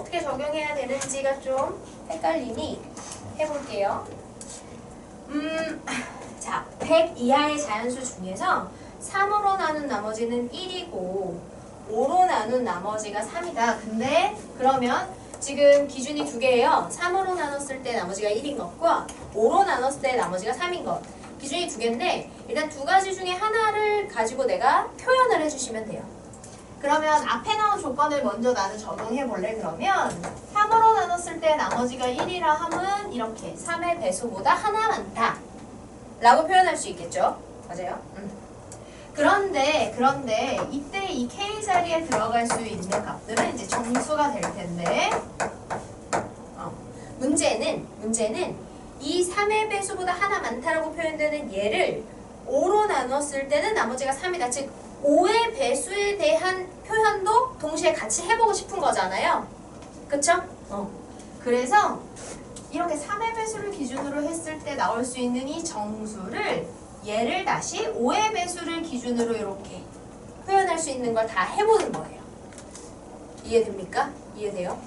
어떻게 적용해야 되는지가 좀 헷갈리니 해볼게요. 자, 100 이하의 자연수 중에서 3으로 나눈 나머지는 1이고 5로 나눈 나머지가 3이다. 근데 그러면 지금 기준이 두 개예요. 3으로 나눴을 때 나머지가 1인 것과 5로 나눴을 때 나머지가 3인 것. 기준이 두 개인데 일단 두 가지 중에 하나를 가지고 내가 표현을 해주시면 돼요. 그러면 앞에 나온 조건을 먼저 나는 적용해 볼래? 그러면 3으로 나눴을 때 나머지가 1이라 함은 이렇게 3의 배수보다 하나 많다 라고 표현할 수 있겠죠? 맞아요? 그런데 이때 이 K 자리에 들어갈 수 있는 값들은 이제 정수가 될 텐데 문제는 이 3의 배수보다 하나 많다라고 표현되는 얘를 5로 나눴을 때는 나머지가 3이다. 즉 5의 배수에 대한 표현도 동시에 같이 해보고 싶은 거잖아요. 그쵸? 그래서 이렇게 3의 배수를 기준으로 했을 때 나올 수 있는 이 정수를 얘를 다시 5의 배수를 기준으로 이렇게 표현할 수 있는 걸 다 해보는 거예요. 이해됩니까? 이해돼요?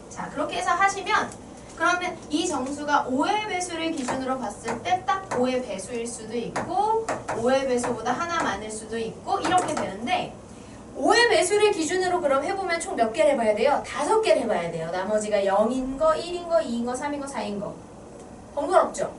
자, 그렇게 해서 하시면 그러면 이 정수가 5의 배수를 기준으로 봤을 때 딱 5의 배수일 수도 있고 5의 배수보다 하나 많을 수도 있고 이렇게 되는데 5의 배수를 기준으로 그럼 해보면 총 몇 개를 해봐야 돼요? 5개를 해봐야 돼요. 나머지가 0인 거, 1인 거, 2인 거, 3인 거, 4인 거. 번거롭죠?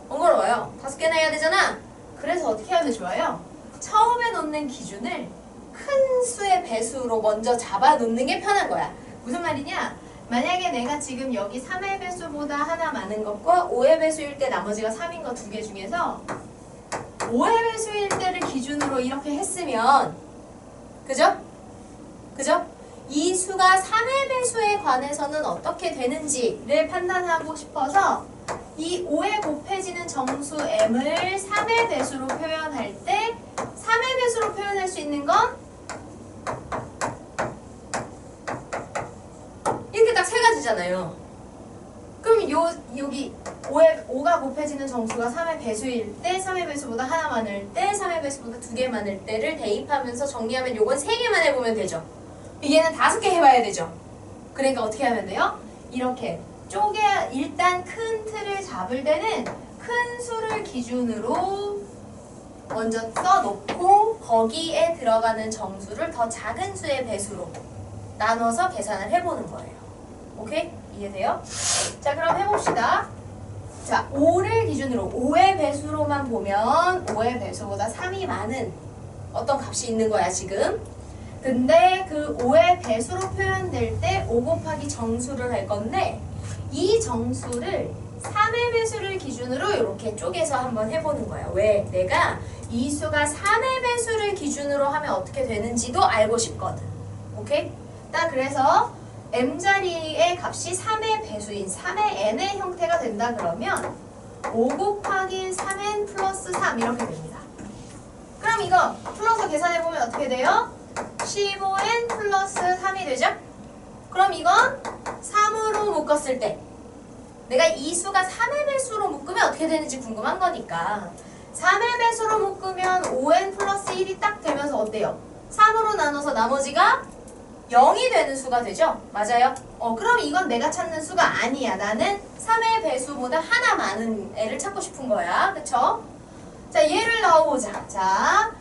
번거로워요. 5개나 해야 되잖아? 그래서 어떻게 하면 좋아요? 처음에 놓는 기준을 큰 수의 배수로 먼저 잡아놓는 게 편한 거야. 무슨 말이냐? 만약에 내가 지금 여기 3의 배수보다 하나 많은 것과 5의 배수일 때 나머지가 3인 거 두 개 중에서 5의 배수일 때를 기준으로 이렇게 했으면 그죠? 이 수가 3의 배수에 관해서는 어떻게 되는지를 판단하고 싶어서 이 5에 곱해지는 정수 m을 3의 배수로 표현할 때 3의 배수로 표현할 수 있는 건 이렇게 딱 세 가지잖아요. 그럼 여기 5가 곱해지는 정수가 3의 배수일 때, 3의 배수보다 하나 많을 때, 3의 배수보다 두 개 많을 때를 대입하면서 정리하면 요건 3개만 해보면 되죠. 얘는 5개 해봐야 되죠. 그러니까 어떻게 하면 돼요? 이렇게 일단 큰 틀을 잡을 때는 큰 수를 기준으로 먼저 써놓고 거기에 들어가는 정수를 더 작은 수의 배수로 나눠서 계산을 해보는 거예요. 오케이? 이해돼요? 자, 그럼 해봅시다. 자, 5를 기준으로 5의 배수로만 보면 5의 배수보다 3이 많은 어떤 값이 있는 거야 지금. 근데 그 5의 배수로 표현될 때 5 곱하기 정수를 할 건데 이 정수를 3의 배수를 기준으로 이렇게 쪼개서 한번 해보는 거야. 왜? 내가 이 수가 3의 배수를 기준으로 하면 어떻게 되는지도 알고 싶거든. 오케이? 딱 그래서 m자리의 값이 3의 배수인 3의 n의 형태가 된다 그러면 5 곱하기 3n 플러스 3 이렇게 됩니다. 그럼 이거 풀어서 계산해보면 어떻게 돼요? 15n 플러스 3이 되죠? 그럼 이건 3으로 묶었을 때 내가 이 수가 3의 배수로 묶으면 어떻게 되는지 궁금한 거니까 3의 배수로 묶으면 5n 플러스 1이 딱 되면서 어때요? 3으로 나눠서 나머지가 0이 되는 수가 되죠? 맞아요? 그럼 이건 내가 찾는 수가 아니야. 나는 3의 배수보다 하나 많은 애를 찾고 싶은 거야. 그쵸? 자, 얘를 넣어보자. 자,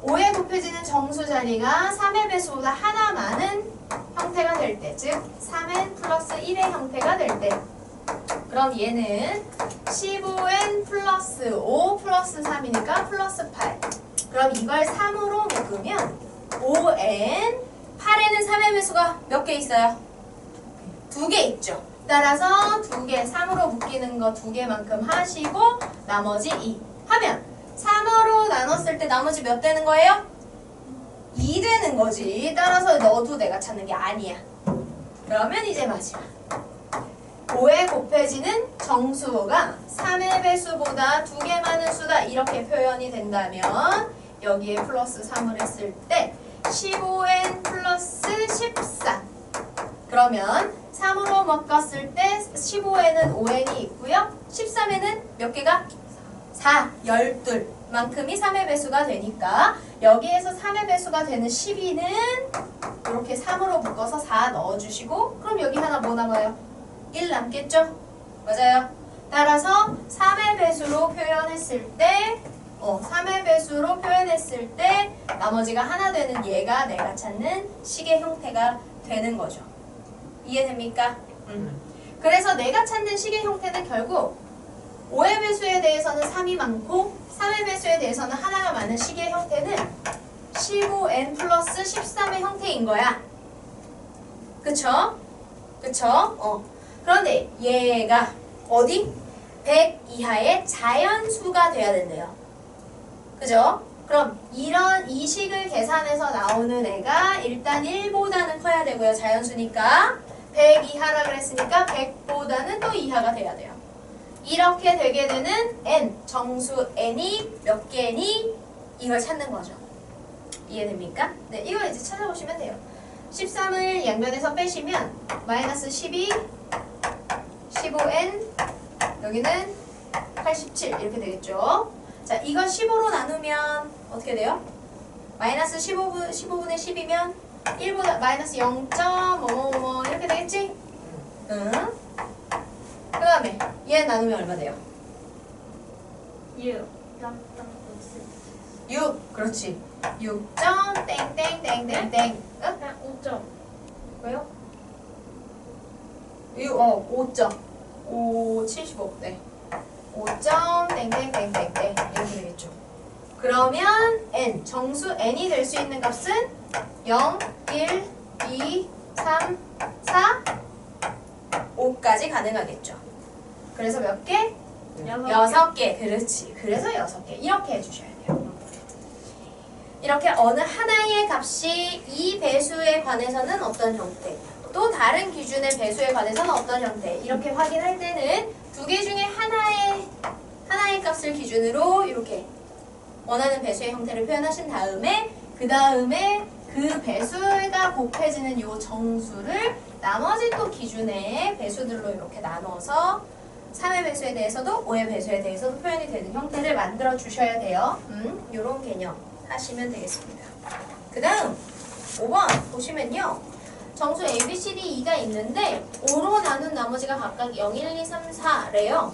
5에 곱해지는 정수 자리가 3의 배수보다 하나 많은 형태가 될 때, 즉 3n 플러스 1의 형태가 될 때, 그럼 얘는 15n 플러스 5 플러스 3이니까 플러스 8. 그럼 이걸 3으로 묶으면 5n 8에는 3의 배수가 몇 개 있어요? 2개 있죠. 따라서 2개, 3으로 묶이는 거 2개만큼 하시고 나머지 2 하면 3으로 나눴을 때 나머지 몇 되는 거예요? 2 되는 거지. 따라서 너도 내가 찾는 게 아니야. 그러면 이제 마지막 5에 곱해지는 정수가 3의 배수보다 2개 많은 수다 이렇게 표현이 된다면 여기에 플러스 3을 했을 때 15n 플러스 14 그러면 3으로 묶었을 때 15n은 5n이 있고요. 13에는 몇 개가? 4, 12만큼이 3의 배수가 되니까 여기에서 3의 배수가 되는 12는 이렇게 3으로 묶어서 4 넣어주시고 그럼 여기 한 뭐 남아요? 1 남겠죠? 맞아요. 따라서 3의 배수로 표현했을 때 3의 배수로 표현했을 때 나머지가 하나 되는 얘가 내가 찾는 식의 형태가 되는 거죠. 이해됩니까? 그래서 내가 찾는 식의 형태는 결국 5의 배수에 대해서는 3이 많고 3의 배수에 대해서는 하나가 많은 식의 형태는 15n 플러스 13의 형태인 거야. 그쵸? 그쵸? 그런데 얘가 어디? 100 이하의 자연수가 돼야 된대요. 그죠? 그럼 이 식을 계산해서 나오는 애가 일단 1보다는 커야 되고요. 자연수니까 100 이하라 그랬으니까 100보다는 또 이하가 돼야 돼요. 이렇게 되게 되는 n, 정수 n이 몇 개니? 이걸 찾는 거죠. 이해됩니까? 네, 이거 이제 찾아보시면 돼요. 13을 양변에서 빼시면 마이너스 12, 15n, 여기는 87 이렇게 되겠죠. 자, 이거 15로 나누면 어떻게 돼요? 마이너스 15분의 10이면 1보다 마이너스 0. 뭐뭐뭐 이렇게 되겠지? 응. 그 다음에 얘 나누면 얼마 돼요? 6. 그렇지. 6. 땡땡땡땡땡땡. 응? 5점. 왜요? 5점. 75. 네. 5점 땡땡땡땡땡 이렇게 되겠죠. 그러면 n, 정수 n이 될 수 있는 값은 0, 1, 2, 3, 4, 5까지 가능하겠죠. 그래서 몇 개? 6개. 그렇지. 그래서 6개. 이렇게 해주셔야 돼요. 이렇게 어느 하나의 값이 이 배수에 관해서는 어떤 형태, 또 다른 기준의 배수에 관해서는 어떤 형태, 이렇게 확인할 때는 두 개 중에 하나의 값을 기준으로 이렇게 원하는 배수의 형태를 표현하신 다음에 그 다음에 그 배수가 곱해지는 요 정수를 나머지 또 기준의 배수들로 이렇게 나눠서 3의 배수에 대해서도 5의 배수에 대해서도 표현이 되는 형태를 만들어 주셔야 돼요. 요런 개념 하시면 되겠습니다. 그 다음 5번 보시면요. 정수 A, B, C, D, E가 있는데 5로 나눈 나머지가 각각 0, 1, 2, 3, 4래요.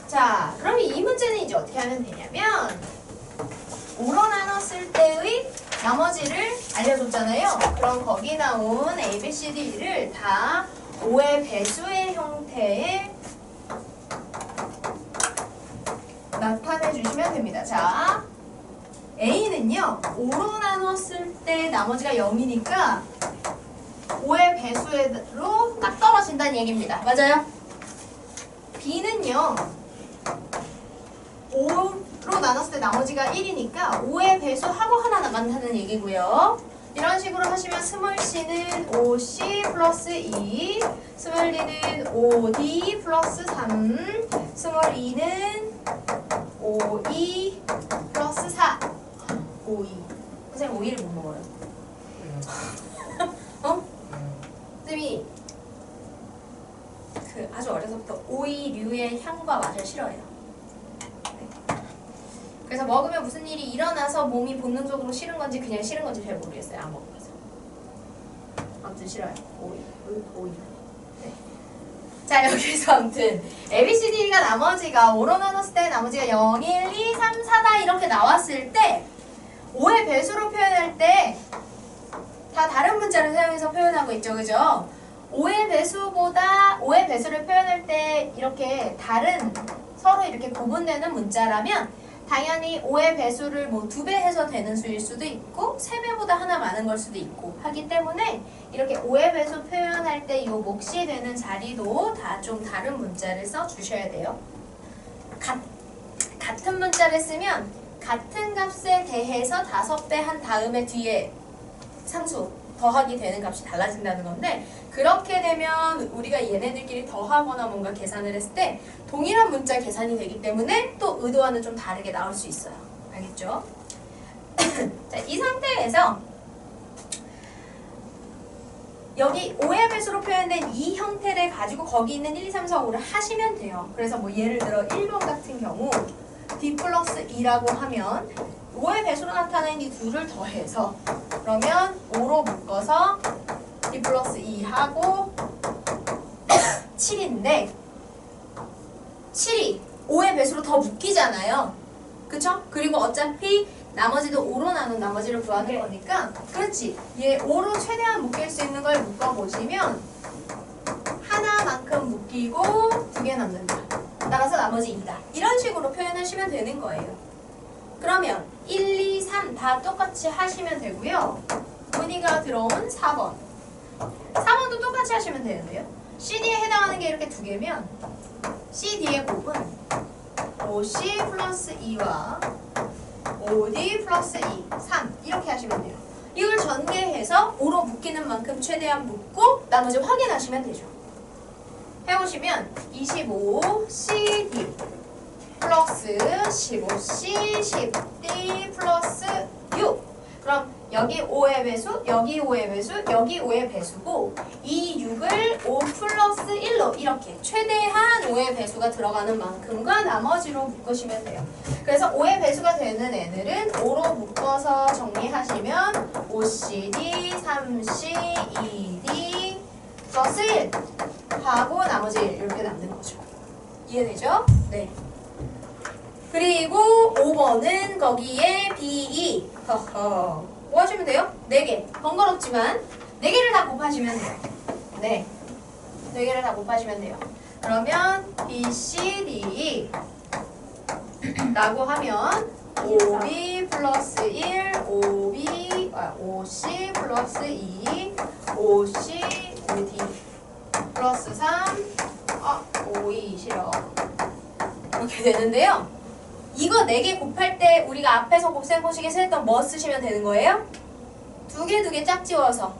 자, 그럼 이 문제는 이제 어떻게 하면 되냐면 5로 나눴을 때의 나머지를 알려줬잖아요. 그럼 거기 나온 A, B, C, D를 다 5의 배수의 형태에 나타내 주시면 됩니다. 자, A는요 5로 나눴을 때 나머지가 0이니까 5의 배수로 딱 떨어진다는 얘기입니다. 맞아요? B는요 5로 나눴을 때 나머지가 1이니까 5의 배수하고 하나 남았다는 얘기고요. 이런 식으로 하시면 스몰 c는 5c 플러스 2, 스몰 d는 5d 플러스 3, 스몰 e는 5e 플러스 4. 5e. 선생님 5e를 못 먹어요. 어? 선생님이 그 아주 어려서부터 5e류의 향과 맛을 싫어해요. 네. 그래서 먹으면 무슨 일이 일어나서 몸이 본능적으로 싫은 건지 그냥 싫은 건지 잘 모르겠어요. 안 먹어서. 아무튼 싫어요. 5e. 네. 자, 여기서 아무튼 ABCD가 나머지가 5로 나눴을 때 나머지가 0, 1, 2, 3, 4다 이렇게 나왔을 때 5의 배수로 표현할 때 다 다른 문자를 사용해서 표현하고 있죠. 그죠? 5의 배수를 표현할 때 이렇게 다른 서로 이렇게 구분되는 문자라면 당연히 5의 배수를 뭐 2배 해서 되는 수일 수도 있고 3배보다 하나 많은 걸 수도 있고 하기 때문에 이렇게 5의 배수 표현할 때 이 몫이 되는 자리도 다 좀 다른 문자를 써 주셔야 돼요. 같은 문자를 쓰면 같은 값에 대해서 5배 한 다음에 뒤에 상수 더하기 되는 값이 달라진다는 건데 그렇게 되면 우리가 얘네들끼리 더하거나 뭔가 계산을 했을 때 동일한 문자 계산이 되기 때문에 또 의도와는 좀 다르게 나올 수 있어요. 알겠죠? 자, 이 상태에서 여기 5의 배수로 표현된 이 형태를 가지고 거기 있는 1, 2, 3, 4, 5를 하시면 돼요. 그래서 뭐 예를 들어 1번 같은 경우 D 플러스 2라고 하면 5의 배수로 나타낸 이 둘을 더해서 그러면 5로 묶어서 D 플러스 2 하고 7인데 7이 5의 배수로 더 묶이잖아요. 그쵸? 그리고 어차피 나머지도 5로 나눈 나머지를 구하는 거니까 그렇지. 얘 5로 최대한 묶일 수 있는 걸 묶어보시면 하나만큼 묶이고 2개 남는다. 따라서 나머지 2다. 이런 식으로 표현하시면 되는 거예요. 그러면 1, 2, 3 다 똑같이 하시면 되고요. 문의가 들어온 4번. 4번도 똑같이 하시면 되는데요. CD에 해당하는 게 이렇게 2개면 CD의 곱은 OC 플러스 2와 OD 플러스 2, 3 이렇게 하시면 돼요. 이걸 전개해서 5로 묶이는 만큼 최대한 묶고 나머지 확인하시면 되죠. 해보시면 25CD 플러스 15C 10D 플러스 6. 그럼 여기 5의 배수, 여기 5의 배수, 여기 5의 배수고 이 6을 5 플러스 1로 이렇게 최대한 5의 배수가 들어가는 만큼과 나머지로 묶으시면 돼요. 그래서 5의 배수가 되는 애들은 5로 묶어서 정리하시면 5CD, 3C, 2D 플러스 1 하고 나머지 1 이렇게 남는 거죠. 이해되죠? 네. 그리고 5번은 거기에 B2 뭐 하시면 돼요? 4개 번거롭지만 4개를 다 곱하시면 돼요. 네, 4개를 다 곱하시면 돼요. 그러면 B, C, D 라고 하면 5B 플러스 1 5C 플러스 2 5C 5D 플러스 3 5E 싫어 이렇게 되는데요. 이거 4개 곱할 때 우리가 앞에서 곱셈공식에서 했던 뭐 쓰시면 되는 거예요? 2개 짝 지워서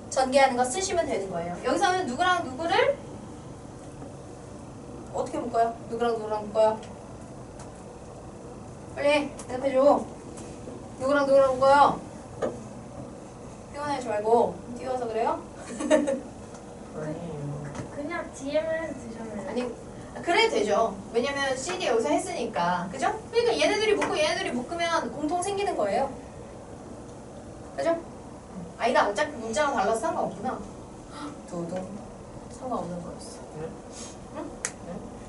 전개하는 거 쓰시면 되는 거예요. 여기서는 누구랑 누구를 어떻게 묶어요? 누구랑 누구랑 묶어요? 빨리 대답해줘. 누구랑 누구랑 묶어요? 피곤하지 말고 띄워서 그래요? 그냥 DM을 드셔면 아니 그래도 되죠. 왜냐면 CD 여기서 했으니까. 그죠? 그러니까 얘네들이 묶고 얘네들이 묶으면 공통 생기는 거예요. 그죠? 아니다. 어차피 문자가 달라서 상관없구나. 두둥. 상관없는 거였어. 응?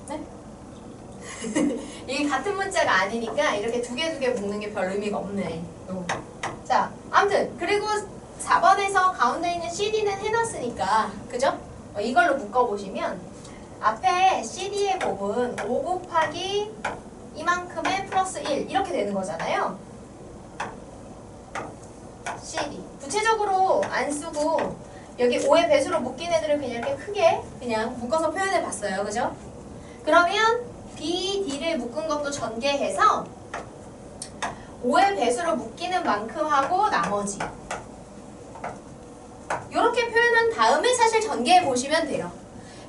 네? 이게 같은 문자가 아니니까 이렇게 두 개 묶는 게 별 의미가 없네. 자, 아무튼 그리고 4번에서 가운데 있는 CD는 해놨으니까 그죠? 이걸로 묶어보시면 앞에 CD의 곱은 5 곱하기 이만큼의 플러스 1 이렇게 되는 거잖아요. CD 구체적으로 안 쓰고 여기 5의 배수로 묶인 애들을 그냥 이렇게 크게 그냥 묶어서 표현해 봤어요. 그죠? 그러면 B, D를 묶은 것도 전개해서 5의 배수로 묶이는 만큼 하고 나머지 이렇게 표현한 다음에 사실 전개해 보시면 돼요.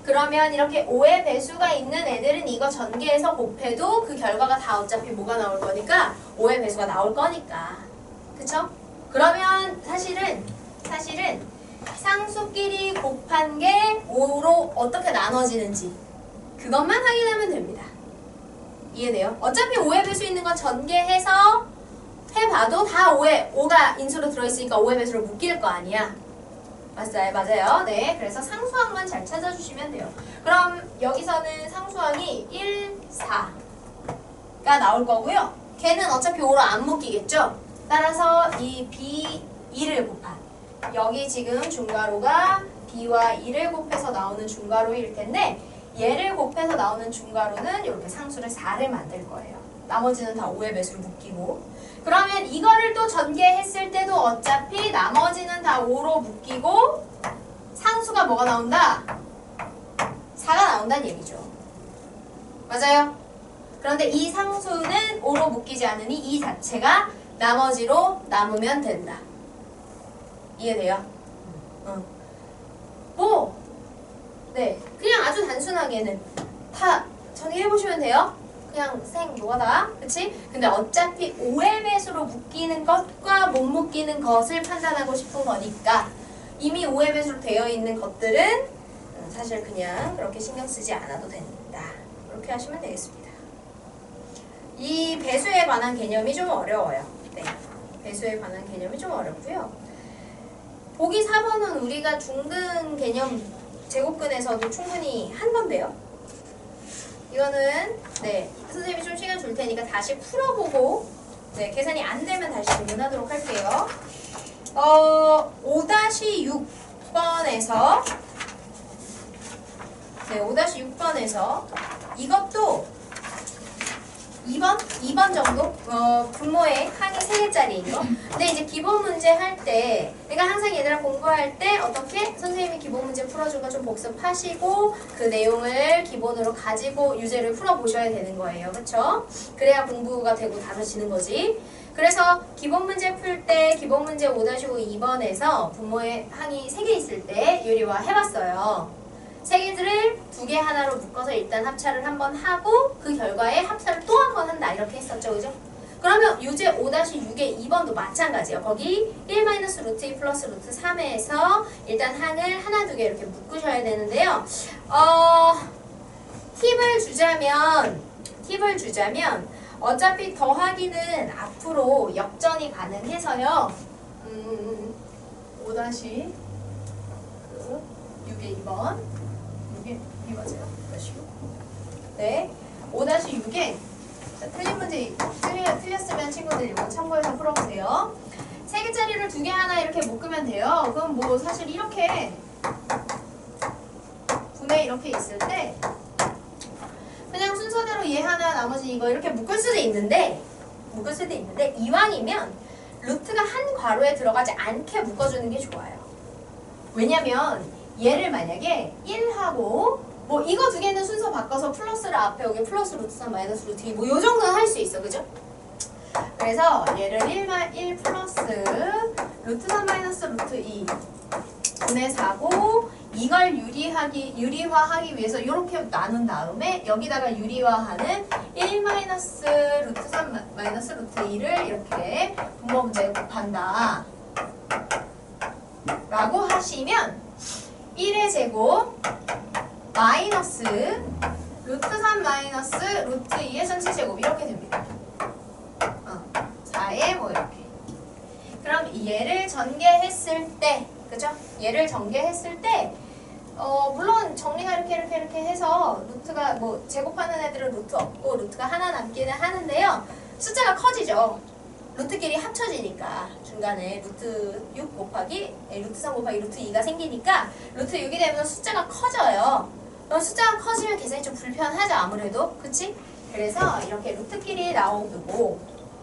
그러면 이렇게 5의 배수가 있는 애들은 이거 전개해서 곱해도 그 결과가 다 어차피 뭐가 나올 거니까 5의 배수가 나올 거니까. 그쵸? 그러면 사실은 상수끼리 곱한 게 5로 어떻게 나눠지는지 그것만 확인하면 됩니다. 이해돼요? 어차피 5의 배수 있는 건 전개해서 해봐도 다 5가 인수로 들어있으니까 5의 배수로 묶일 거 아니야. 맞아요. 네. 그래서 상수항만 잘 찾아주시면 돼요. 그럼 여기서는 상수항이 1, 4가 나올 거고요. 걔는 어차피 5로 안 묶이겠죠? 따라서 이 B, 2를 곱한 여기 지금 중괄호가 B와 2를 곱해서 나오는 중괄호일 텐데 얘를 곱해서 나오는 중괄호는 이렇게 상수를 4를 만들 거예요. 나머지는 다 5의 배수로 묶이고 그러면 이거를 또 전개했을 때도 어차피 나머지는 다 5로 묶이고 상수가 뭐가 나온다? 4가 나온다는 얘기죠. 맞아요? 그런데 이 상수는 5로 묶이지 않으니 이 자체가 나머지로 남으면 된다. 이해돼요? 네, 그냥 아주 단순하게는 다 정리해보시면 돼요. 그냥 노가다. 그치? 근데 어차피 5의 배수로 묶이는 것과 못 묶이는 것을 판단하고 싶은 거니까 이미 5의 배수로 되어 있는 것들은 사실 그냥 그렇게 신경 쓰지 않아도 된다. 그렇게 하시면 되겠습니다. 이 배수에 관한 개념이 좀 어려워요. 네, 배수에 관한 개념이 좀 어렵고요. 보기 4번은 우리가 중등 개념 제곱근에서도 충분히 한 건데요. 이거는 네 선생님이 좀 시간 줄 테니까 다시 풀어보고 네 계산이 안 되면 다시 질문하도록 할게요. 5-6번에서 네 5-6번에서 이것도 2번 정도? 분모의 항이 3개짜리인 거. 근데 이제 기본 문제 할 때, 그러니까 항상 얘들아 공부할 때 어떻게 선생님이 기본 문제 풀어준 거 좀 복습하시고 그 내용을 기본으로 가지고 유제를 풀어보셔야 되는 거예요. 그쵸? 그래야 공부가 되고 다뤄지는 거지. 그래서 기본 문제 풀 때 기본 문제 5-5 2번에서 분모의 항이 3개 있을 때 유리화 해봤어요. 세 개들을 2개 하나로 묶어서 일단 합차를 한번 하고 그 결과에 합차를 또 한 번 한다 이렇게 했었죠. 그죠? 그러면 유제 5-6의 2번도 마찬가지예요. 거기 1-루트2 플러스 루트 3에서 일단 항을 하나, 2개 이렇게 묶으셔야 되는데요. 팁을 주자면 어차피 더하기는 앞으로 역전이 가능해서요. 5-6의 2번 이게 맞아요? 5-6 네 5-6에 틀린 문제 틀렸으면 친구들 이거 참고해서 풀어보세요. 3개짜리를 2개 하나 이렇게 묶으면 돼요. 그럼 뭐 사실 이렇게 분해 이렇게 있을 때 그냥 순서대로 얘 하나 나머지 이거 이렇게 묶을 수도 있는데 이왕이면 루트가 한 괄호에 들어가지 않게 묶어주는 게 좋아요. 왜냐면 얘를 만약에 1하고 뭐 이거 2개는 순서 바꿔서 플러스를 앞에 여기 플러스 루트 3 마이너스 루트 2 뭐 요 정도는 할 수 있어. 그죠? 그래서 얘를 1 플러스 루트 3 마이너스 루트 2 분의 4고 이걸 유리화하기 위해서 이렇게 나눈 다음에 여기다가 유리화하는 1 마이너스 루트 3 마이너스 루트 2를 이렇게 분모 문제에 곱한다 라고 하시면 1의 제곱 마이너스 루트 3 마이너스 루트 2의 전체 제곱 이렇게 됩니다. 4에 뭐 이렇게. 그럼 얘를 전개했을 때, 그죠? 얘를 전개했을 때, 물론 정리가 이렇게 해서 루트가 뭐 제곱하는 애들은 루트 없고 루트가 하나 남기는 하는데요. 숫자가 커지죠. 루트끼리 합쳐지니까 중간에 루트 6 곱하기 루트 3 곱하기 루트 2가 생기니까 루트 6이 되면 숫자가 커져요. 숫자가 커지면 계산이 좀 불편하죠. 아무래도. 그치? 그래서 이렇게 루트끼리 나오고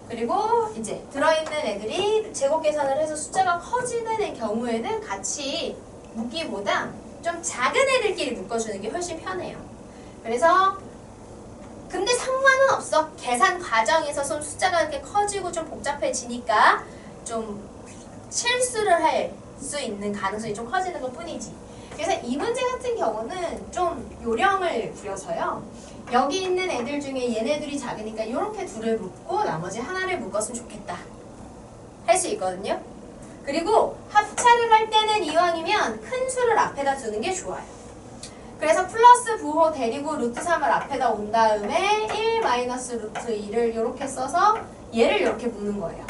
그리고 이제 들어있는 애들이 제곱 계산을 해서 숫자가 커지는 경우에는 같이 묶기보다 좀 작은 애들끼리 묶어주는 게 훨씬 편해요. 그래서 근데 상관은 없어. 계산 과정에서 좀 숫자가 이렇게 커지고 좀 복잡해지니까 좀 실수를 할 수 있는 가능성이 좀 커지는 것 뿐이지. 그래서 이 문제 같은 경우는 좀 요령을 부려서요. 여기 있는 애들 중에 얘네들이 작으니까 이렇게 둘을 묶고 나머지 하나를 묶었으면 좋겠다. 할 수 있거든요. 그리고 합차를 할 때는 이왕이면 큰 수를 앞에다 두는 게 좋아요. 그래서 플러스 부호 데리고 루트 3을 앞에다 온 다음에 1 마이너스 루트 2를 이렇게 써서 얘를 이렇게 묶는 거예요.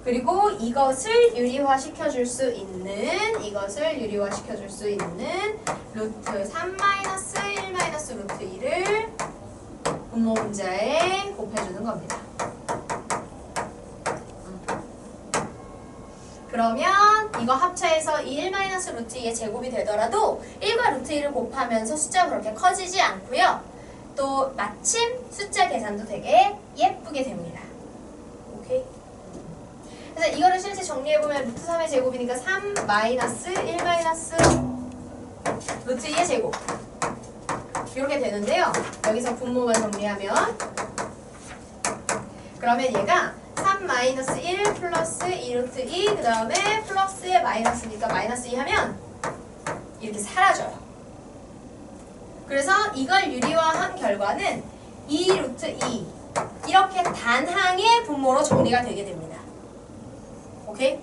그리고 이것을 유리화시켜줄 수 있는 루트 3 마이너스 1 마이너스 루트 2를 분모 문자에 곱해주는 겁니다. 그러면 이거 합차해서 1 마이너스 루트 2의 제곱이 되더라도 1과 루트 2를 곱하면서 숫자가 그렇게 커지지 않고요. 또 마침 숫자 계산도 되게 예쁘게 됩니다. 오케이? 그래서 이거를 실제 정리해보면 루트 3의 제곱이니까 3 마이너스 1 마이너스 루트 2의 제곱 이렇게 되는데요. 여기서 분모만 정리하면 그러면 얘가 3 마이너스 1 플러스 2 루트 2 그 다음에 플러스에 마이너스니까 마이너스 2 하면 이렇게 사라져요. 그래서 이걸 유리화한 결과는 2 루트 2 이렇게 단항의 분모로 정리가 되게 됩니다. 오케이?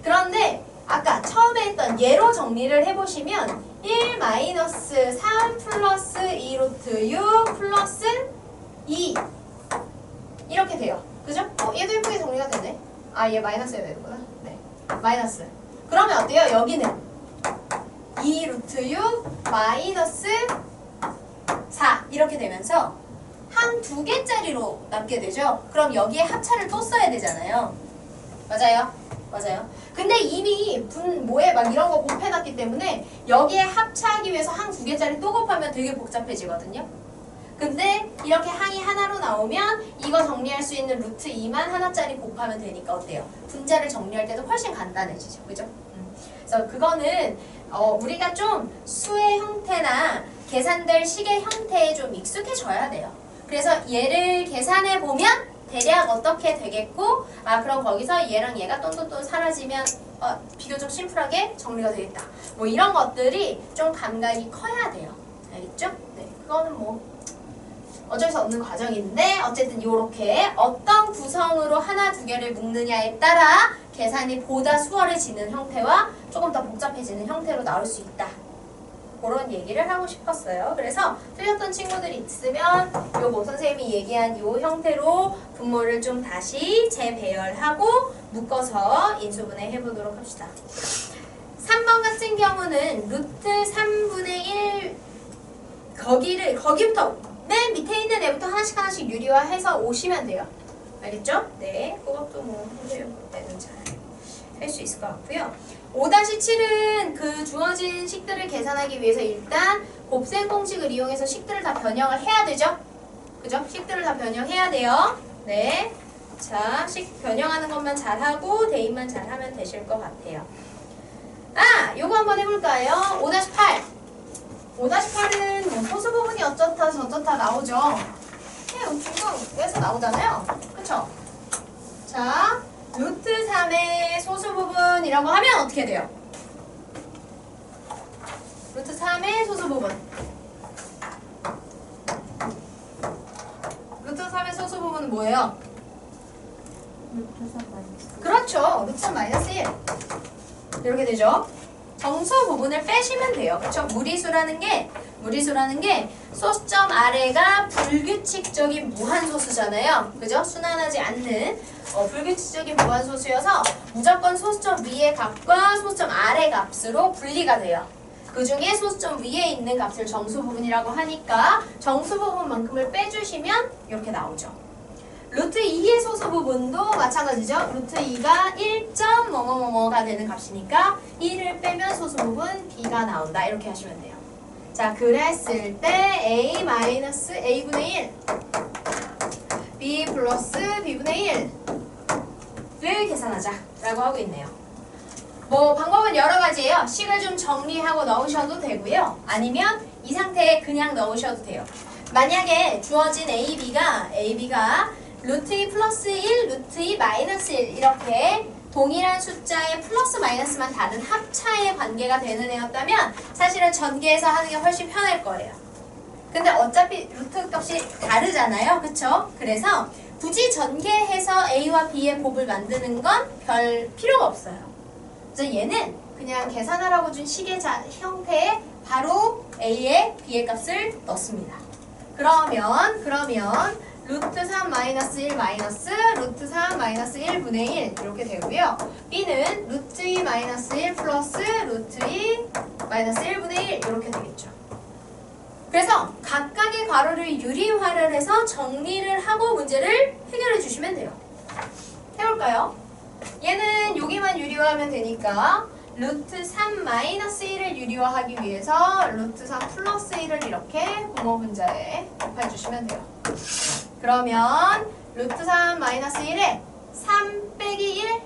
그런데 아까 처음에 했던 예로 정리를 해보시면 1 마이너스 3 플러스 2 루트 6 플러스 2 이렇게 돼요. 그죠? 얘도 예쁘게 정리가 되네. 얘 마이너스 해야 되는구나. 네. 마이너스. 그러면 어때요? 여기는 2 루트 6 마이너스 4 이렇게 되면서 항 2개짜리로 남게 되죠. 그럼 여기에 합차를 또 써야 되잖아요. 맞아요? 맞아요. 근데 이미 분모에 막 이런 거 곱해놨기 때문에 여기에 합차하기 위해서 항 2개짜리 또 곱하면 되게 복잡해지거든요. 근데 이렇게 항이 하나로 나오면 이거 정리할 수 있는 루트 2만 하나짜리 곱하면 되니까 어때요? 분자를 정리할 때도 훨씬 간단해지죠. 그죠? 그래서 그거는 우리가 좀 수의 형태나 계산될 식의 형태에 좀 익숙해져야 돼요. 그래서 얘를 계산해 보면 대략 어떻게 되겠고, 그럼 거기서 얘랑 얘가 똔똔똔 사라지면 비교적 심플하게 정리가 되겠다. 뭐 이런 것들이 좀 감각이 커야 돼요. 알겠죠? 네, 그거는 뭐 어쩔 수 없는 과정인데 어쨌든 이렇게 어떤 구성으로 하나 두 개를 묶느냐에 따라 계산이 보다 수월해지는 형태와 조금 더 복잡해지는 형태로 나올 수 있다. 그런 얘기를 하고 싶었어요. 그래서 틀렸던 친구들이 있으면 요거 선생님이 얘기한 요 형태로 분모를 좀 다시 재배열하고 묶어서 인수분해 해보도록 합시다. 3번 같은 경우는 루트 3분의 1 거기부터 맨 밑에 있는 애부터 하나씩 유리화해서 오시면 돼요. 알겠죠? 네, 그것도 뭐 선생님 때는 잘 할 수 있을 것 같고요. 5-7은 그 주어진 식들을 계산하기 위해서 일단 곱셈 공식을 이용해서 식들을 다 변형을 해야 되죠? 그죠? 식들을 다 변형해야 돼요. 네. 자, 식 변형하는 것만 잘하고 대입만 잘하면 되실 것 같아요. 요거 한번 해볼까요? 5-8. 5-8은 뭐 소수 부분이 어쩌다 저쩌다 나오죠. 그냥 중간에서 나오잖아요. 그쵸? 자, 루트 3의 소수 부분 이런 거 하면 어떻게 돼요? 루트 3의 소수 부분. 루트 3의 소수 부분은 뭐예요? 루트 3 마이너스. 그렇죠. 루트 3 마이너스 1. 이렇게 되죠. 정수 부분을 빼시면 돼요. 그렇죠? 무리수라는 게 소수점 아래가 불규칙적인 무한소수잖아요. 그죠? 순환하지 않는 불규칙적인 무한소수여서 무조건 소수점 위의 값과 소수점 아래 값으로 분리가 돼요. 그 중에 소수점 위에 있는 값을 정수 부분이라고 하니까 정수 부분만큼을 빼주시면 이렇게 나오죠. 루트 2의 소수 부분도 마찬가지죠. 루트 2가 1점 뭐뭐뭐뭐가 되는 값이니까 1을 빼면 소수 부분 B가 나온다. 이렇게 하시면 돼요. 자, 그랬을 때 A-A분의 1 B 플러스 B분의 1을 계산하자 라고 하고 있네요. 뭐 방법은 여러 가지예요. 식을 좀 정리하고 넣으셔도 되고요. 아니면 이 상태에 그냥 넣으셔도 돼요. 만약에 주어진 AB가 루트 2 플러스 1, 루트 2 마이너스 1 이렇게 동일한 숫자의 플러스 마이너스만 다른 합차의 관계가 되는 애였다면 사실은 전개해서 하는 게 훨씬 편할 거예요. 근데 어차피 루트 값이 다르잖아요. 그쵸? 그래서 굳이 전개해서 A와 B의 곱을 만드는 건 별 필요가 없어요. 그래서 얘는 그냥 계산하라고 준 식의 형태에 바로 A에 B의 값을 넣습니다. 그러면 루트 3 마이너스 1 마이너스 루트 3 마이너스 1분의 1 이렇게 되고요. B는 루트 2 마이너스 1 플러스 루트 2 마이너스 1분의 1 이렇게 되겠죠. 그래서 각각의 괄호를 유리화를 해서 정리를 하고 문제를 해결해 주시면 돼요. 해볼까요? 얘는 여기만 유리화하면 되니까 루트 3 마이너스 1을 유리화하기 위해서 루트 3 플러스 1을 이렇게 분모 분자에 곱해주시면 돼요. 그러면 루트 3 마이너스 1에 3 빼기 1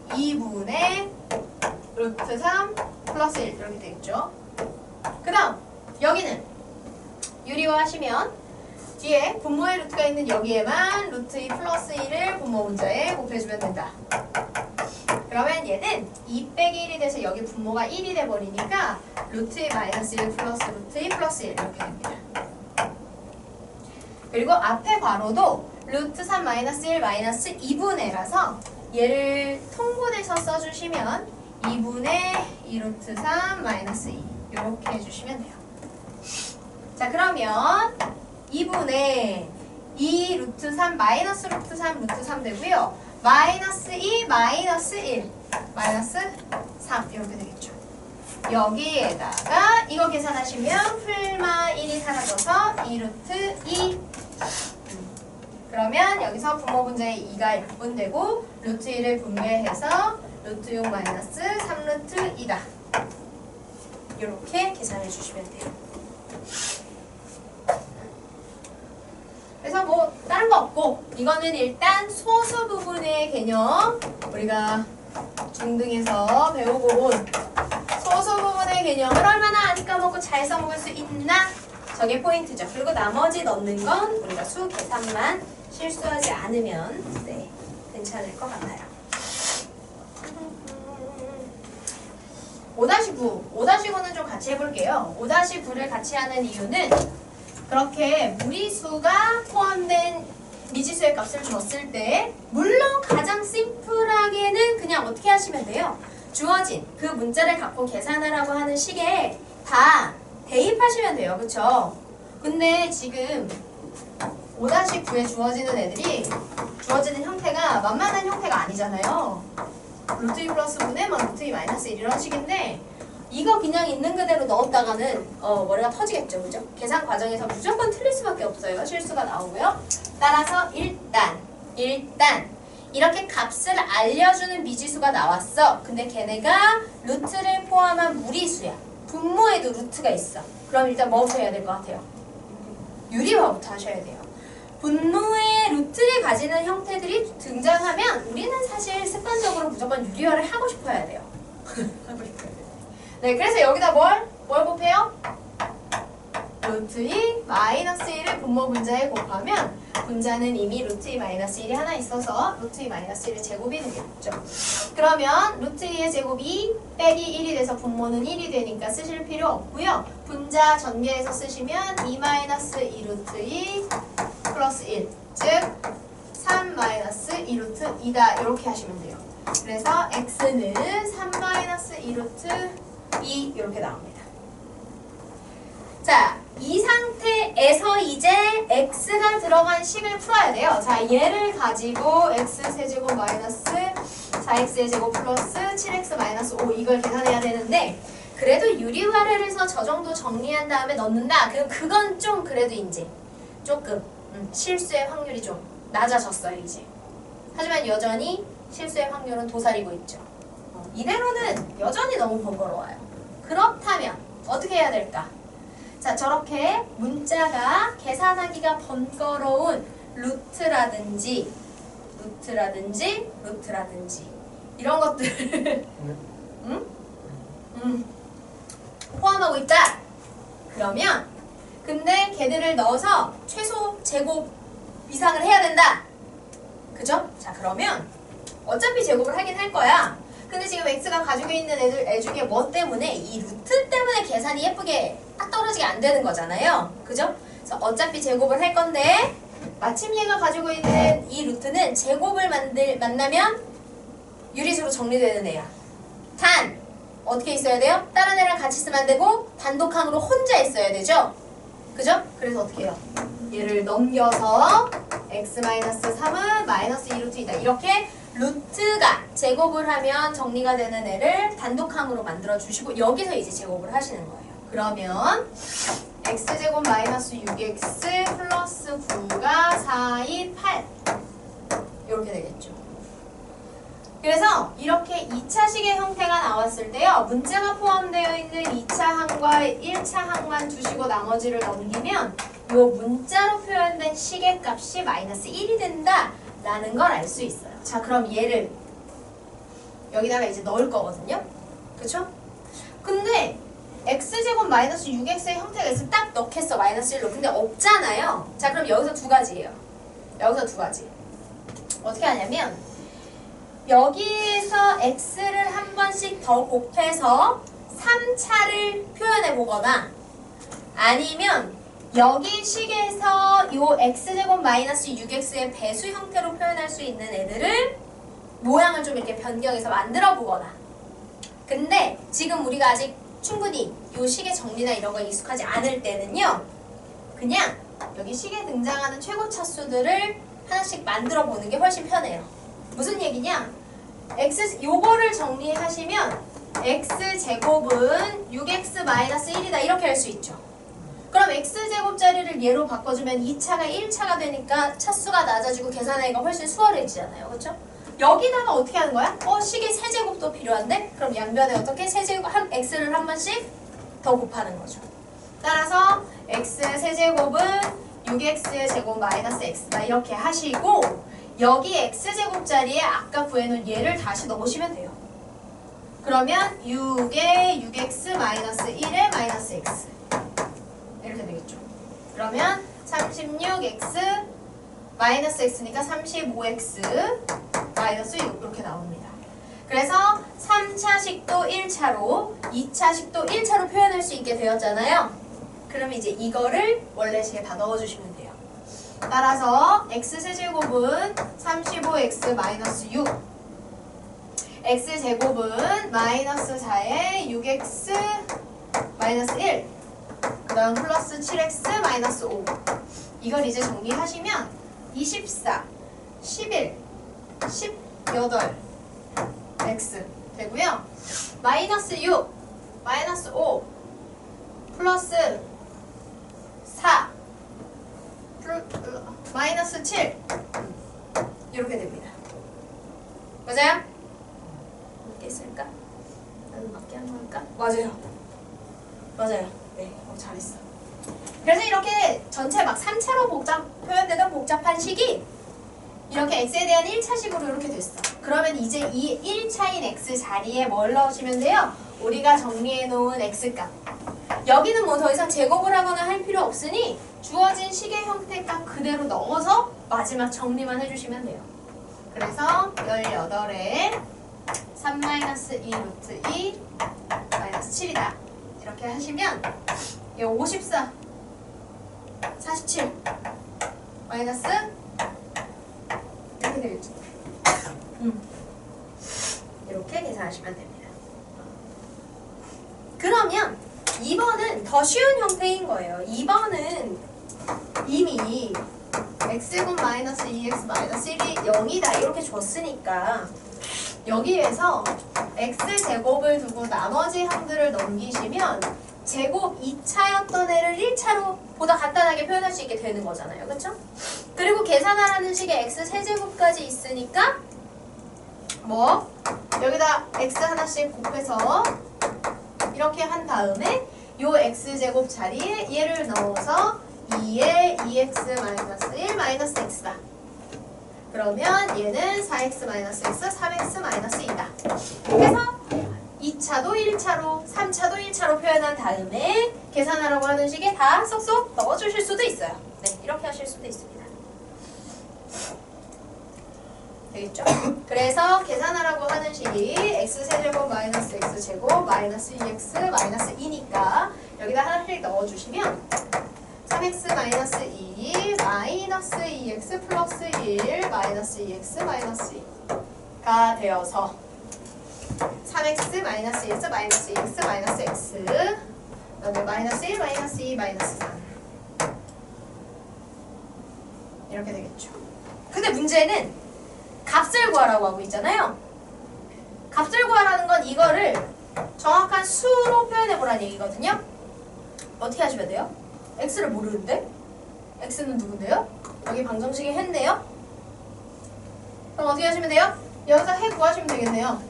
2분의 루트 3 플러스 1 이렇게 되겠죠. 그 다음 여기는 유리화 하시면 뒤에 분모의 루트가 있는 여기에만 루트 2 플러스 1을 분모 분자에 곱해주면 된다. 그러면 얘는 2 빼기 1이 돼서 여기 분모가 1이 돼버리니까 루트 2 마이너스 1 플러스 루트 2 플러스 1 이렇게 됩니다. 그리고 앞에 괄호도 루트 3 마이너스 1 마이너스 2분의라서 얘를 통분해서 써주시면 2분의 2 루트 3 마이너스 2 이렇게 해주시면 돼요. 자, 그러면 2분의 2 루트 3 마이너스 루트 3 루트 3 되고요. 마이너스 2 마이너스 1 마이너스 3 이렇게 되겠죠. 여기에다가 이거 계산하시면 풀마 1이 사라져서 2루트 2. 그러면 여기서 분모 분자의 2가 약분되고 루트 1을 분배해서 루트 6 마이너스 3루트 2다. 이렇게 계산해 주시면 돼요. 그래서 뭐 다른 거 없고 이거는 일단 소수 부분의 개념 우리가 중등에서 배우고 온 소수 부분의 개념을 얼마나 안 까먹고 잘 써먹을 수 있나 저게 포인트죠. 그리고 나머지 넣는 건 우리가 수 계산만 실수하지 않으면 네, 괜찮을 것 같아요. 5-9, 5-9는 좀 같이 해볼게요. 5-9를 같이 하는 이유는 그렇게 무리수가 포함된 미지수의 값을 줬을 때 물론 가장 심플하게는 그냥 어떻게 하시면 돼요? 주어진 그 문자를 갖고 계산하라고 하는 식에 다 대입하시면 돼요. 그쵸? 근데 지금 5-9에 주어지는 애들이 주어지는 형태가 만만한 형태가 아니잖아요. 루트 2 플러스 분의 루트 2 마이너스 1 이런 식인데 이거 그냥 있는 그대로 넣었다가는 머리가 터지겠죠. 그죠? 계산 과정에서 무조건 틀릴 수밖에 없어요. 실수가 나오고요. 따라서 일단 이렇게 값을 알려주는 미지수가 나왔어. 근데 걔네가 루트를 포함한 무리수야. 분모에도 루트가 있어. 그럼 일단 뭐부터 해야 될 것 같아요? 유리화부터 하셔야 돼요. 분모의 루트를 가지는 형태들이 등장하면 우리는 사실 습관적으로 무조건 유리화를 하고 싶어야 돼요. 하고 싶어야 돼요. 네, 그래서 여기다 뭘 곱해요? 루트 2 마이너스 1을 분모 분자에 곱하면 분자는 이미 루트 2 마이너스 1이 하나 있어서 루트 2 마이너스 1의 제곱이 되겠죠. 그러면 루트 2의 제곱이 빼기 1이 돼서 분모는 1이 되니까 쓰실 필요 없고요. 분자 전개해서 쓰시면 2 마이너스 2 루트 2 플러스 1, 즉 3 마이너스 2 루트 2다 이렇게 하시면 돼요. 그래서 x는 3 마이너스 2 루트 2 이렇게 나옵니다. 자, 이 상태에서 이제 x가 들어간 식을 풀어야 돼요. 자, 얘를 가지고 x 세제곱 마이너스 4x의 제곱 플러스 7x 마이너스 5 이걸 계산해야 되는데 그래도 유리화를 해서 저 정도 정리한 다음에 넣는다? 그건 좀 그래도 이제 조금 실수의 확률이 좀 낮아졌어요 이제. 하지만 여전히 실수의 확률은 도사리고 있죠. 이대로는 여전히 너무 번거로워요. 그렇다면 어떻게 해야 될까? 자, 저렇게 문자가 계산하기가 번거로운 루트라든지 이런 것들을 포함하고 있다. 그러면 근데 걔들을 넣어서 최소 제곱 이상을 해야 된다. 그죠? 자, 그러면 어차피 제곱을 하긴 할 거야. 근데 지금 x가 가지고 있는 애 중에 뭐 때문에? 이 루트 때문에 계산이 예쁘게 딱 떨어지게 안 되는 거잖아요. 그죠? 그래서 어차피 제곱을 할 건데 마침 얘가 가지고 있는 이 루트는 제곱을 만나면 유리수로 정리되는 애야. 단! 어떻게 있어야 돼요? 다른 애랑 같이 쓰면 안 되고 단독항으로 혼자 있어야 되죠? 그죠? 그래서 어떻게 해요? 얘를 넘겨서 x-3은 마이너스 2루트 2다. 이렇게 루트가 제곱을 하면 정리가 되는 애를 단독항으로 만들어 주시고 여기서 이제 제곱을 하시는 거예요. 그러면 x제곱 마이너스 6x 플러스 9가 4, 2, 8 이렇게 되겠죠. 그래서 이렇게 2차식의 형태가 나왔을 때요. 문자가 포함되어 있는 2차 항과 1차 항만 두시고 나머지를 넘기면 이 문자로 표현된 식의 값이 마이너스 1이 된다라는 걸 알 수 있어요. 자, 그럼 얘를 여기다가 이제 넣을 거거든요. 그쵸? 근데 x제곱 마이너스 6x의 형태가 있으면 딱 넣겠어. 마이너스 1로. 근데 없잖아요. 자, 그럼 여기서 두 가지예요. 여기서 두 가지. 어떻게 하냐면 여기에서 x를 한 번씩 더 곱해서 3차를 표현해 보거나 아니면 여기 식에서 이 x제곱 마이너스 6x의 배수 형태로 표현할 수 있는 애들을 모양을 좀 이렇게 변경해서 만들어 보거나. 근데 지금 우리가 아직 충분히 이 식의 정리나 이런 거 익숙하지 않을 때는요. 그냥 여기 식에 등장하는 최고 차수들을 하나씩 만들어 보는 게 훨씬 편해요. 무슨 얘기냐? 요거를 정리하시면 x제곱은 6x-1이다 이렇게 할 수 있죠. 그럼 x제곱자리를 얘로 바꿔주면 2차가 1차가 되니까 차수가 낮아지고 계산하기가 훨씬 수월해지잖아요. 그렇죠? 여기다가 어떻게 하는 거야? 식의 세제곱도 필요한데? 그럼 양변에 어떻게? 세제곱, x를 한 번씩 더 곱하는 거죠. 따라서 x 세제곱은 6x의 제곱 마이너스 x다 이렇게 하시고 여기 x제곱 자리에 아까 구해놓은 얘를 다시 넣으시면 돼요. 그러면 6에 6x 마이너스 1에 마이너스 x 이렇게 되겠죠. 그러면 36x 마이너스 x니까 35x 마이너스 6 이렇게 나옵니다. 그래서 3차식도 1차로 2차식도 1차로 표현할 수 있게 되었잖아요. 그러면 이제 이거를 원래식에 다 넣어주시면 돼요. 따라서 x세제곱은 35x 마이너스 6 x제곱은 마이너스 4에 6x 마이너스 1 그 다음 플러스 7x 마이너스 5 이걸 이제 정리하시면 24, 11, 18 x 되고요. 마이너스 6, 마이너스 5 플러스 4 마이너스 7 이렇게 됩니다. 맞아요? 맞게 쓸까? 나도 맞게 한 걸까? 맞아요. 맞아요. 네, 잘했어. 그래서 이렇게 전체 막 3차로 표현되던 복잡한 식이 이렇게 x에 대한 1차식으로 이렇게 됐어. 그러면 이제 이 1차인 x 자리에 뭘 넣으시면 돼요? 우리가 정리해놓은 x값. 여기는 뭐 더 이상 제곱을 하거나 할 필요 없으니 주어진 식의 형태값 그대로 넣어서 마지막 정리만 해주시면 돼요. 그래서 18에 3-2 루트 2 마이너스 7이다. 이렇게 하시면 54 47 마이너스 이렇게 되겠죠. 이렇게 계산하시면 됩니다. 그러면 2번은 더 쉬운 형태인 거예요. 2번은 이미 x제곱 마이너스 2x 마이너스 1이 0이다 이렇게 줬으니까 여기에서 x제곱을 두고 나머지 항들을 넘기시면 제곱 2차였던 애를 1차로 보다 간단하게 표현할 수 있게 되는 거잖아요. 그렇죠? 그리고 계산하라는 식의 x 세제곱까지 있으니까 뭐 여기다 x 하나씩 곱해서 이렇게 한 다음에 요 x제곱 자리에 얘를 넣어서 2에 2x 마이너스 1 마이너스 x다. 그러면 얘는 4x 마이너스 x 3x 마이너스 2다. 그래서 2차도 1차로 3차도 1차로 표현한 다음에 계산하라고 하는 식에 다 쏙쏙 넣어주실 수도 있어요. 네, 이렇게 하실 수도 있습니다. 되겠죠? 그래서 계산하라고 하는 식이 x세제곱 마이너스 x제곱 마이너스 2x 마이너스 2니까 여기다 하나씩 넣어주시면 3x 마이너스 2 마이너스 2x 플러스 1 마이너스 2x 마이너스 2가 되어서 3x 마이너스 2x 마이너스 2x 마이너스 x 그다음에 마이너스 1 마이너스 2 마이너스 3 이렇게 되겠죠. 근데 문제는 값을 구하라고 하고 있잖아요. 값을 구하라는 건 이거를 정확한 수로 표현해보라는 얘기거든요. 어떻게 하시면 돼요? x를 모르는데? x는 누군데요? 여기 방정식에 했네요? 그럼 어떻게 하시면 돼요? 여기서 해 구하시면 되겠네요.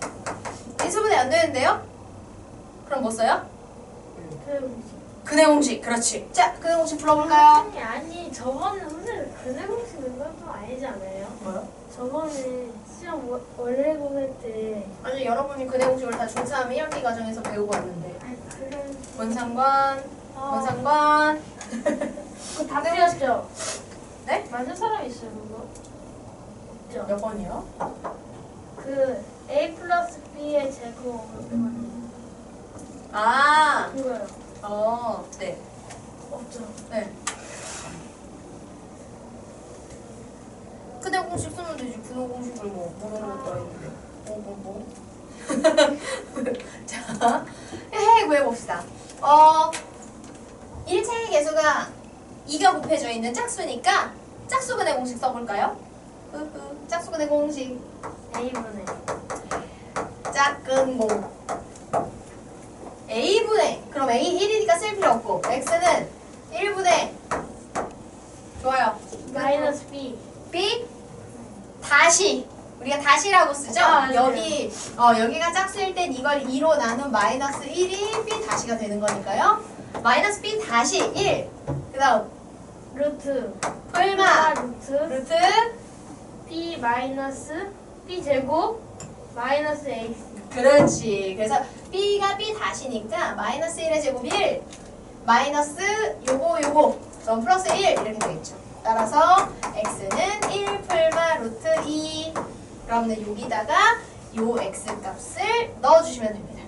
인수분해 안 되는데요? 그럼 뭐 써요? 근해 공식. 그렇지. 자, 근해 공식 불러볼까요? 아니 저번에 선생님 근해 공식 넣은 건 아니지 않아요? 뭐요? 저번에 시험 원래 공할 때 아니, 여러분이 근해 공식을 다 중3 1학기 과정에서 배우고 왔는데 그런 원상관, 원상관 그거 다 틀렸죠? 네? 맞는 사람 있어요 그거? 없죠? 몇 번이요? 그 A 플러스 B의 제곱 아, 그거요. 네. 없죠? 네. 근해 공식 쓰면 되지. 근해 공식을 뭐 모르는 것도 아닌데. 뭐. 자, 해 구해봅시다. 1차의 개수가 2가 곱해져 있는 짝수니까 짝수 근해 공식 써볼까요? 짝수 근해 공식. A분의 짝근 공. a분의 그럼 a 1이니까 쓸 필요 없고 x는 1분의 좋아요. 마이너스 B. b 다시 우리가 다시라고 쓰죠? 아, 맞아요. 여기가 짝수일 땐 이걸 2로 나눈 마이너스 1이 b 다시가 되는 거니까요. 마이너스 b 다시 1. 그 다음 루트. 풀마 루트. B 마이너스 B 제곱 마이너스 X. 그렇지. 그래서 b가 b 다시니까 마이너스 1의 제곱 1 마이너스 요거 그럼 플러스 1 이렇게 되겠죠. 따라서 x는 1 풀마 루트 2 그러면 여기다가 요 x 값을 넣어주시면 됩니다.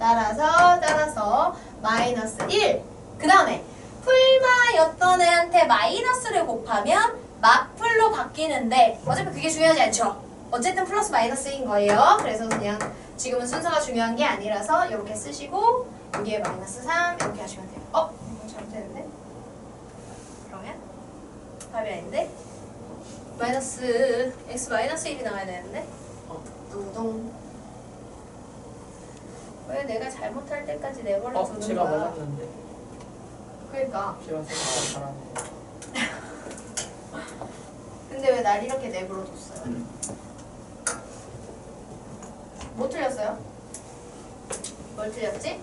따라서 마이너스 1. 그 다음에 풀마였던 애한테 마이너스를 곱하면 맞풀로 바뀌는데 어차피 그게 중요하지 않죠. 어쨌든 플러스 마이너스인 거예요. 그래서 그냥 지금은 순서가 중요한 게 아니라서 이렇게 쓰시고 여기에 마이너스 3 이렇게 하시면 돼요. 이거 잘못했는데? 그러면 답이 아닌데? 마이너스 x 마이너스 1이 나와야 되는데? 둥둥. 왜 내가 잘못할 때까지 내버려 두는 제가 거야? 맞았는데. 그러니까. 제가 생각보다 잘하네. 근데 왜 날 이렇게 내버려 뒀어요? 뭐 틀렸어요? 뭘 틀렸지?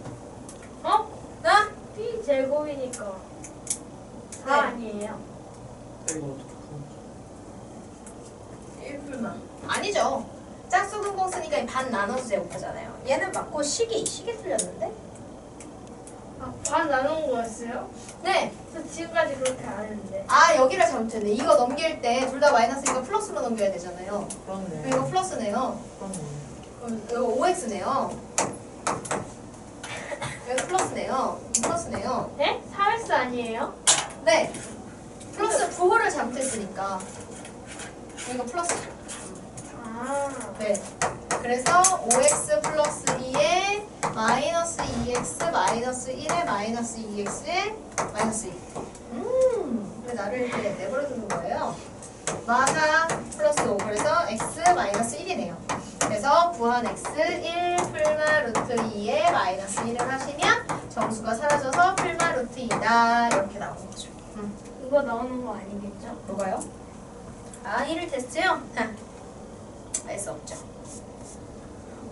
나? B 제곱이니까 4 네. 아니에요? 이거 어떻게 푸는 1불만. 아니죠. 짝수 근공 쓰니까 반 나눠서 제곱하잖아요. 얘는 맞고 시계 틀렸는데? 반 나눈 거였어요? 네. 저 지금까지 그렇게 안 했는데. 여기를 잘못했네. 이거 넘길 때 둘 다 마이너스니까 플러스로 넘겨야 되잖아요. 그럼 그렇네. 이거 플러스네요. 그렇네. 그럼 이거 5x네요. 여기 플러스네요. 플러스네요. 네? 4X 아니에요? 네. 플러스 부호를 잘못했으니까. 이거 플러스. 아. 네. 그래서 5x 플러스 2에 마이너스 2x 마이너스 1에 마이너스 2x에 마이너스 2. 왜 나를 이렇게 내버려 두는 거예요? 마사 플러스 5. 그래서 x 마이너스 1이네요. 그래서 구한 x 1 풀마 루트 2에 마이너스 1을 하시면 정수가 사라져서 풀마 루트 2다. 이렇게 나오는 거죠. 이거 나오는 거 아니겠죠? 뭐가요? 1일 테스트요? 알 수 없죠.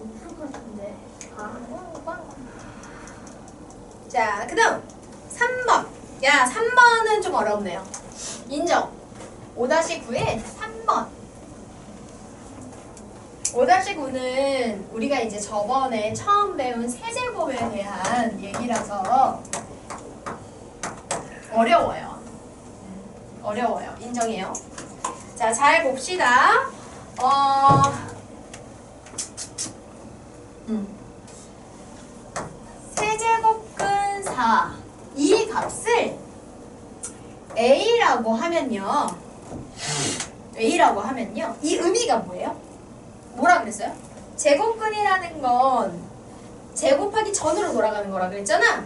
없을 것 같은데. 자, 그 다음 3번. 야, 3번은 좀 어렵네요. 인정. 5-9에 3번. 5-9는 우리가 이제 저번에 처음 배운 세제곱에 대한 얘기라서 어려워요. 어려워요. 인정해요. 자, 잘 봅시다. 세제곱근 4. 이 값을 A라고 하면요. 이 의미가 뭐예요? 뭐라 그랬어요? 제곱근이라는 건 제곱하기 전으로 돌아가는 거라 그랬잖아.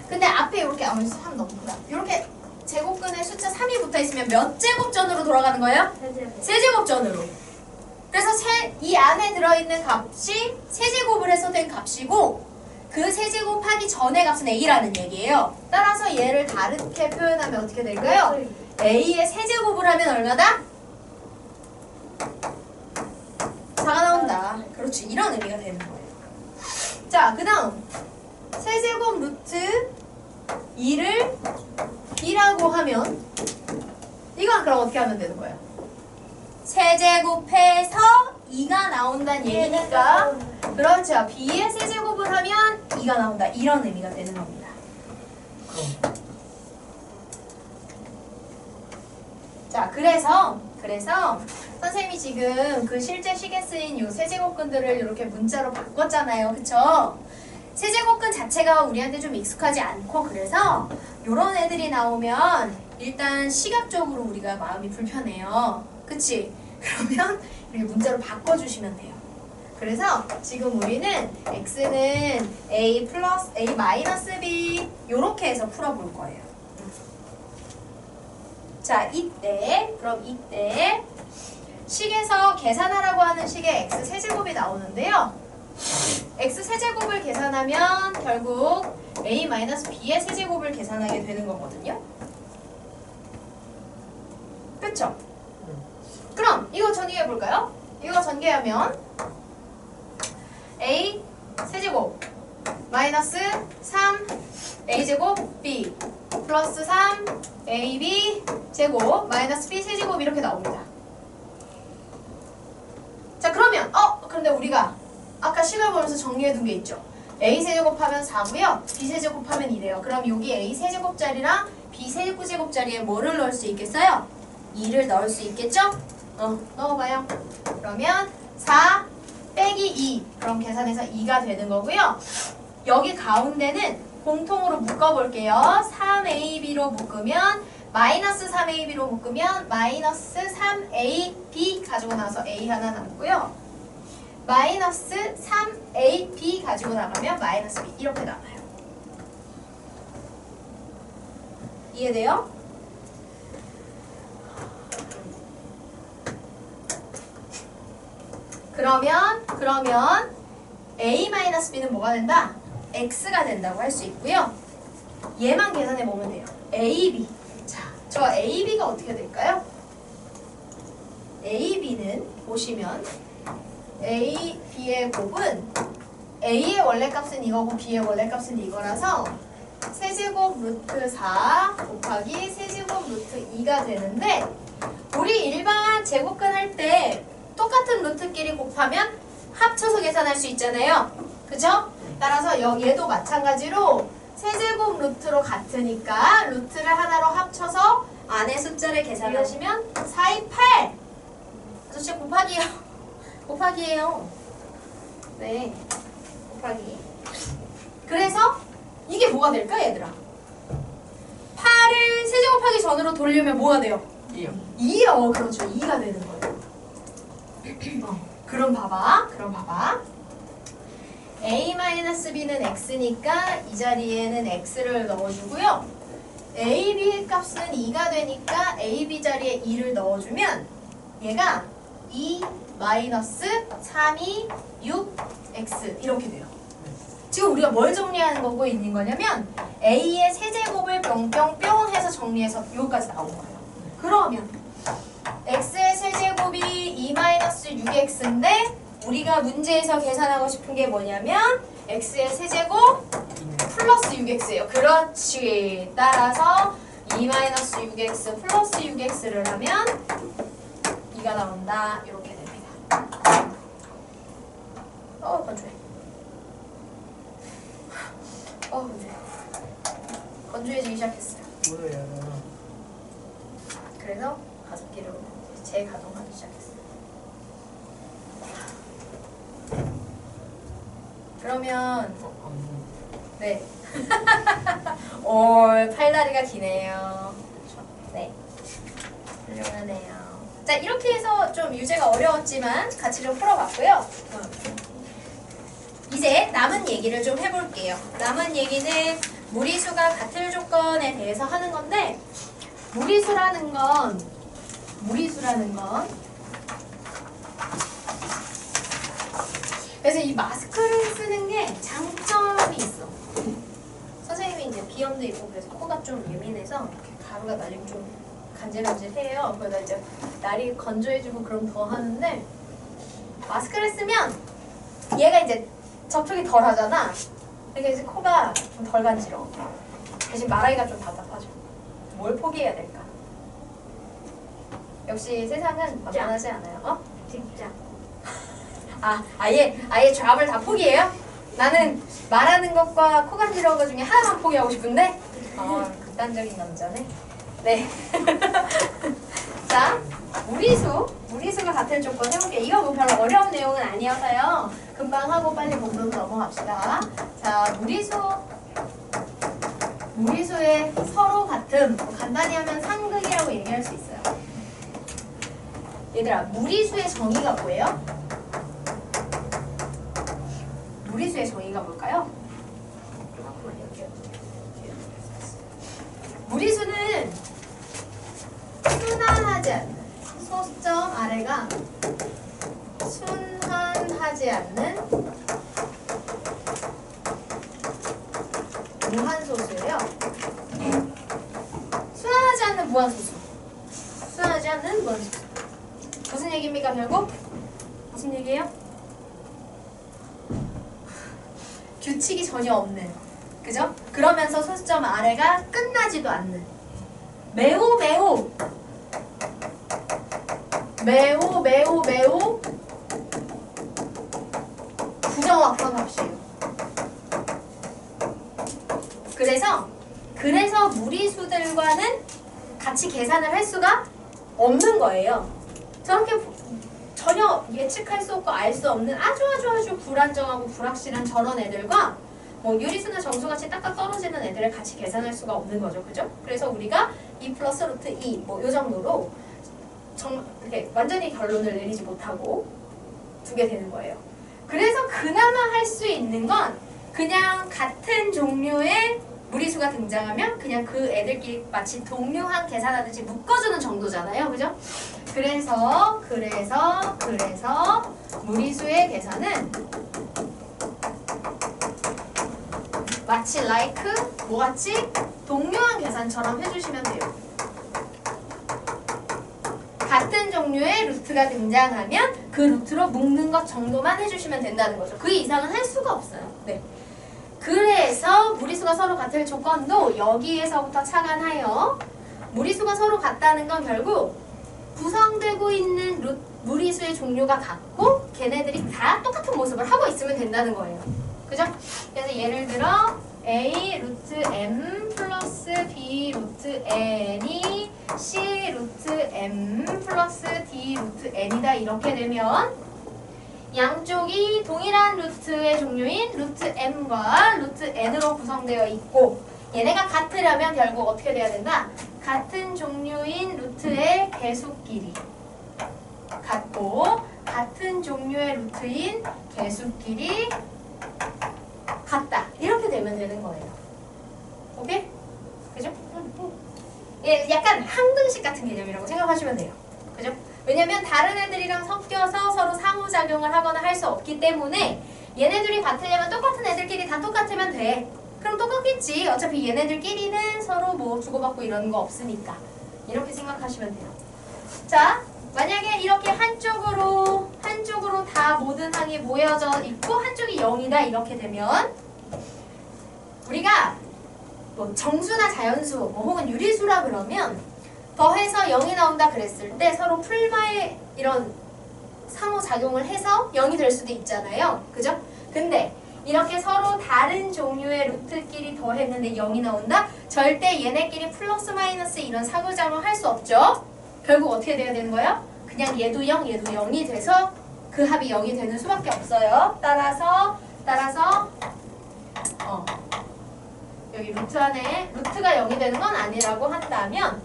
근데 앞에 이렇게 3 너무 크다. 이렇게 제곱근에 숫자 3이 붙어 있으면 몇 제곱 전으로 돌아가는 거예요? 세제곱. 세제곱 전으로. 그래서 이 안에 들어있는 값이 세제곱을 해서 된 값이고 그 세제곱하기 전의 값은 A라는 얘기예요. 따라서 얘를 다르게 표현하면 어떻게 될까요? A의 세제곱을 하면 얼마다? 4가 나온다. 그렇지. 이런 의미가 되는 거예요. 자, 그 다음 세제곱 루트 2를 B라고 하면 이건 그럼 어떻게 하면 되는 거예요? 세제곱해서 2가 나온다는 얘기니까 그렇죠. B의 세제곱을 하면 2가 나온다. 이런 의미가 되는 겁니다. 자, 그래서 선생님이 지금 그 실제 식에 쓰인 요 세제곱근들을 이렇게 문자로 바꿨잖아요. 그쵸? 세제곱근 자체가 우리한테 좀 익숙하지 않고 그래서 요런 애들이 나오면 일단 시각적으로 우리가 마음이 불편해요. 그치? 그러면 이렇게 문자로 바꿔주시면 돼요. 그래서 지금 우리는 x는 a 플러스 a 마이너스 b 요렇게 해서 풀어볼 거예요. 자, 이때 식에서 계산하라고 하는 식의 x 세제곱이 나오는데요. x 세제곱을 계산하면 결국 a-b의 세제곱을 계산하게 되는 거거든요. 그쵸? 그럼 이거 전개해 볼까요? 이거 전개하면 a 세제곱 마이너스 3a제곱 b 플러스 3ab 제곱 마이너스 b 세제곱 이렇게 나옵니다. 자 그러면 그런데 우리가 아까 시간 보면서 정리해둔 게 있죠. a 세제곱하면 4고요. b 세제곱하면 2래요. 그럼 여기 a 세제곱자리랑 b 세제곱자리에 뭐를 넣을 수 있겠어요? 2를 넣을 수 있겠죠? 넣어봐요. 그러면 4 빼기 2 그럼 계산해서 2가 되는 거고요. 여기 가운데는 공통으로 묶어볼게요. 3ab로 묶으면 마이너스 3ab로 묶으면 마이너스 3ab 가지고 나서 a 하나 남고요. 마이너스 3ab 가지고 나가면 마이너스 b 이렇게 남아요. 이해돼요? 그러면 a-b는 뭐가 된다? x가 된다고 할 수 있고요. 얘만 계산해 보면 돼요. ab. 자, 저 ab가 어떻게 될까요? ab는 보시면 a,b의 곱은 a의 원래값은 이거고 b의 원래값은 이거라서 세제곱 루트 4 곱하기 세제곱 루트 2가 되는데 우리 일반 제곱근 할 때 똑같은 루트끼리 곱하면 합쳐서 계산할 수 있잖아요. 그죠? 따라서 얘도 마찬가지로 세제곱 루트로 같으니까 루트를 하나로 합쳐서 안에 숫자를 계산하시면 428. 아저씨 곱하기예요. 네, 곱하기. 그래서 이게 뭐가 될까 얘들아? 8을 세제곱하기 전으로 돌리면 뭐가 돼요? 2요. 2요. 그렇죠. 2가 되는 거예요. 그럼 봐봐. a-b는 x니까 이 자리에는 x를 넣어주고요. ab 값은 2가 되니까 ab 자리에 2를 넣어주면 얘가 2 마이너스 3이 6x 이렇게 돼요. 지금 우리가 뭘 정리하는 거고 있는 거냐면 a의 세제곱을 뿅뿅뿅 해서 정리해서 여기까지 나온 거예요. 그러면 x의 세제곱이 2-6x인데 우리가 문제에서 계산하고 싶은 게 뭐냐면 x의 세제곱 플러스 6x예요. 그렇지. 따라서 2-6x 플러스 6x를 하면 2가 나온다. 이렇게 됩니다. 건조해. 건조해. 건조해지기 시작했어요. 뭐예요? 그래서 가습기를 재가동하기 시작했어요. 그러면 네. 팔다리가 기네요. 네. 훌륭하네요. 자, 이렇게 해서 좀 유제가 어려웠지만 같이 좀 풀어봤고요. 이제 남은 얘기를 좀 해볼게요. 남은 얘기는 무리수가 같을 조건에 대해서 하는 건데 무리수라는 건 그래서 이 마스크를 쓰는 게 장점이 있어. 선생님이 이제 비염도 있고 그래서 코가 좀 예민해서 이렇게 가루가 날리면 좀 간질간질해요. 그러다 이제 날이 건조해지고 그럼 더 하는데 마스크를 쓰면 얘가 이제 접촉이 덜 하잖아. 그러니까 이제 코가 좀 덜 간지러워. 대신 말하기가 좀 답답하죠. 뭘 포기해야 될까? 역시 세상은 만만하지 않아요. 직장. 아예 잡을 다 포기해요? 나는 말하는 것과 코 간지러운 것 중에 하나만 포기하고 싶은데? 극단적인 남자네. 네. 자, 무리수가 같은 조건 해볼게요. 이거 뭐 별로 어려운 내용은 아니어서요. 금방 하고 빨리 본론 넘어갑시다. 자, 무리수의 서로 같음. 간단히 하면 상극이라고 얘기할 수 있어요. 얘들아, 무리수의 정의가 뭐예요? 무리수의 정의가 뭘까요? 무리수는 순환하지 않는 소수점 아래가 순환하지 않는 무한소수예요. 순환하지 않는 무한소수. 순환하지 않는 무한소수. 무슨 얘기입니까 결국? 무슨 얘기예요? 규칙이 전혀 없는, 그죠? 그러면서 소수점 아래가 끝나지도 않는, 매우 부정확한 값이에요. 그래서 무리수들과는 같이 계산을 할 수가 없는 거예요. 저렇게 전혀 예측할 수 없고 알 수 없는 아주 불안정하고 불확실한 저런 애들과 뭐 유리수나 정수같이 딱딱 떨어지는 애들을 같이 계산할 수가 없는 거죠. 그죠? 그래서 우리가 2 플러스 루트 2 뭐 요 정도로 이렇게 완전히 결론을 내리지 못하고 두게 되는 거예요. 그래서 그나마 할 수 있는 건 그냥 같은 종류의 무리수가 등장하면 그냥 그 애들끼리 마치 동류항 계산하듯이 묶어주는 정도잖아요. 그죠? 그래서 무리수의 계산은 마치 like 뭐같이 동류항 계산처럼 해주시면 돼요. 같은 종류의 루트가 등장하면 그 루트로 묶는 것 정도만 해주시면 된다는 거죠. 그 이상은 할 수가 없어요. 네. 그래서 무리수가 서로 같을 조건도 여기에서부터 착안하여 무리수가 서로 같다는 건 결국 구성되고 있는 무리수의 종류가 같고 걔네들이 다 똑같은 모습을 하고 있으면 된다는 거예요. 그죠? 그래서 예를 들어 A 루트 M 플러스 B 루트 N이 C 루트 M 플러스 D 루트 N이다 이렇게 되면 양쪽이 동일한 루트의 종류인 루트 M과 루트 N으로 구성되어 있고 얘네가 같으려면 결국 어떻게 돼야 된다? 같은 종류인 루트의 개수끼리 같고 같은 종류의 루트인 개수끼리 같다. 이렇게 되면 되는 거예요. 오케이? 그죠? 예, 약간 항등식 같은 개념이라고 생각하시면 돼요. 그죠? 왜냐면 다른 애들이랑 섞여서 서로 상호작용을 하거나 할 수 없기 때문에 얘네들이 같으려면 똑같은 애들끼리 다 똑같으면 돼. 그럼 똑같겠지. 어차피 얘네들끼리는 서로 뭐 주고받고 이러는 거 없으니까. 이렇게 생각하시면 돼요. 자, 만약에 이렇게 한쪽으로 다 모든 항이 모여져 있고 한쪽이 0이다 이렇게 되면 우리가 뭐 정수나 자연수 뭐 혹은 유리수라 그러면 더해서 0이 나온다 그랬을 때 서로 풀마의 이런 상호작용을 해서 0이 될 수도 있잖아요. 그죠? 근데 이렇게 서로 다른 종류의 루트끼리 더했는데 0이 나온다? 절대 얘네끼리 플러스 마이너스 이런 상호작용을 할 수 없죠? 결국 어떻게 돼야 되는 거예요? 그냥 얘도 0, 얘도 0이 돼서 그 합이 0이 되는 수밖에 없어요. 따라서 여기 루트 안에 루트가 0이 되는 건 아니라고 한다면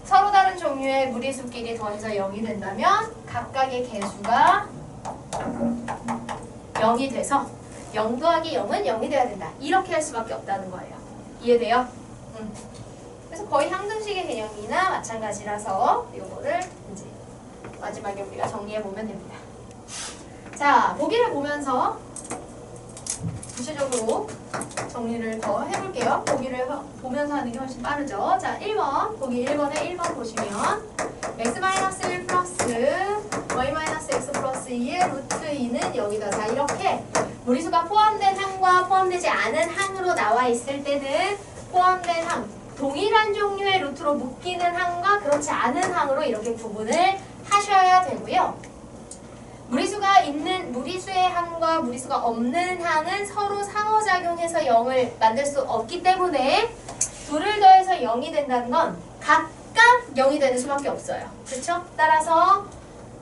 서로 다른 종류의 무리수끼리 더해서 0이 된다면 각각의 개수가 0이 돼서 0 더하기 0은 0이 돼야 된다. 이렇게 할 수밖에 없다는 거예요. 이해돼요? 그래서 거의 항등식의 개념이나 마찬가지라서 이거를 이제 마지막에 우리가 정리해보면 됩니다. 자, 보기를 보면서 구체적으로 정리를 더 해볼게요. 보기를 보면서 하는 게 훨씬 빠르죠. 자, 1번. 보기 1번에 1번 보시면 x-1 플러스 y-x 플러스 2의 루트 2는 여기다. 자, 이렇게 무리수가 포함된 항과 포함되지 않은 항으로 나와 있을 때는 포함된 항, 동일한 종류의 루트로 묶이는 항과 그렇지 않은 항으로 이렇게 구분을 하셔야 되고요. 무리수가 있는 무리수의 항과 무리수가 없는 항은 서로 상호작용해서 0을 만들 수 없기 때문에 둘을 더해서 0이 된다는 건 각각 0이 되는 수밖에 없어요. 그렇죠? 따라서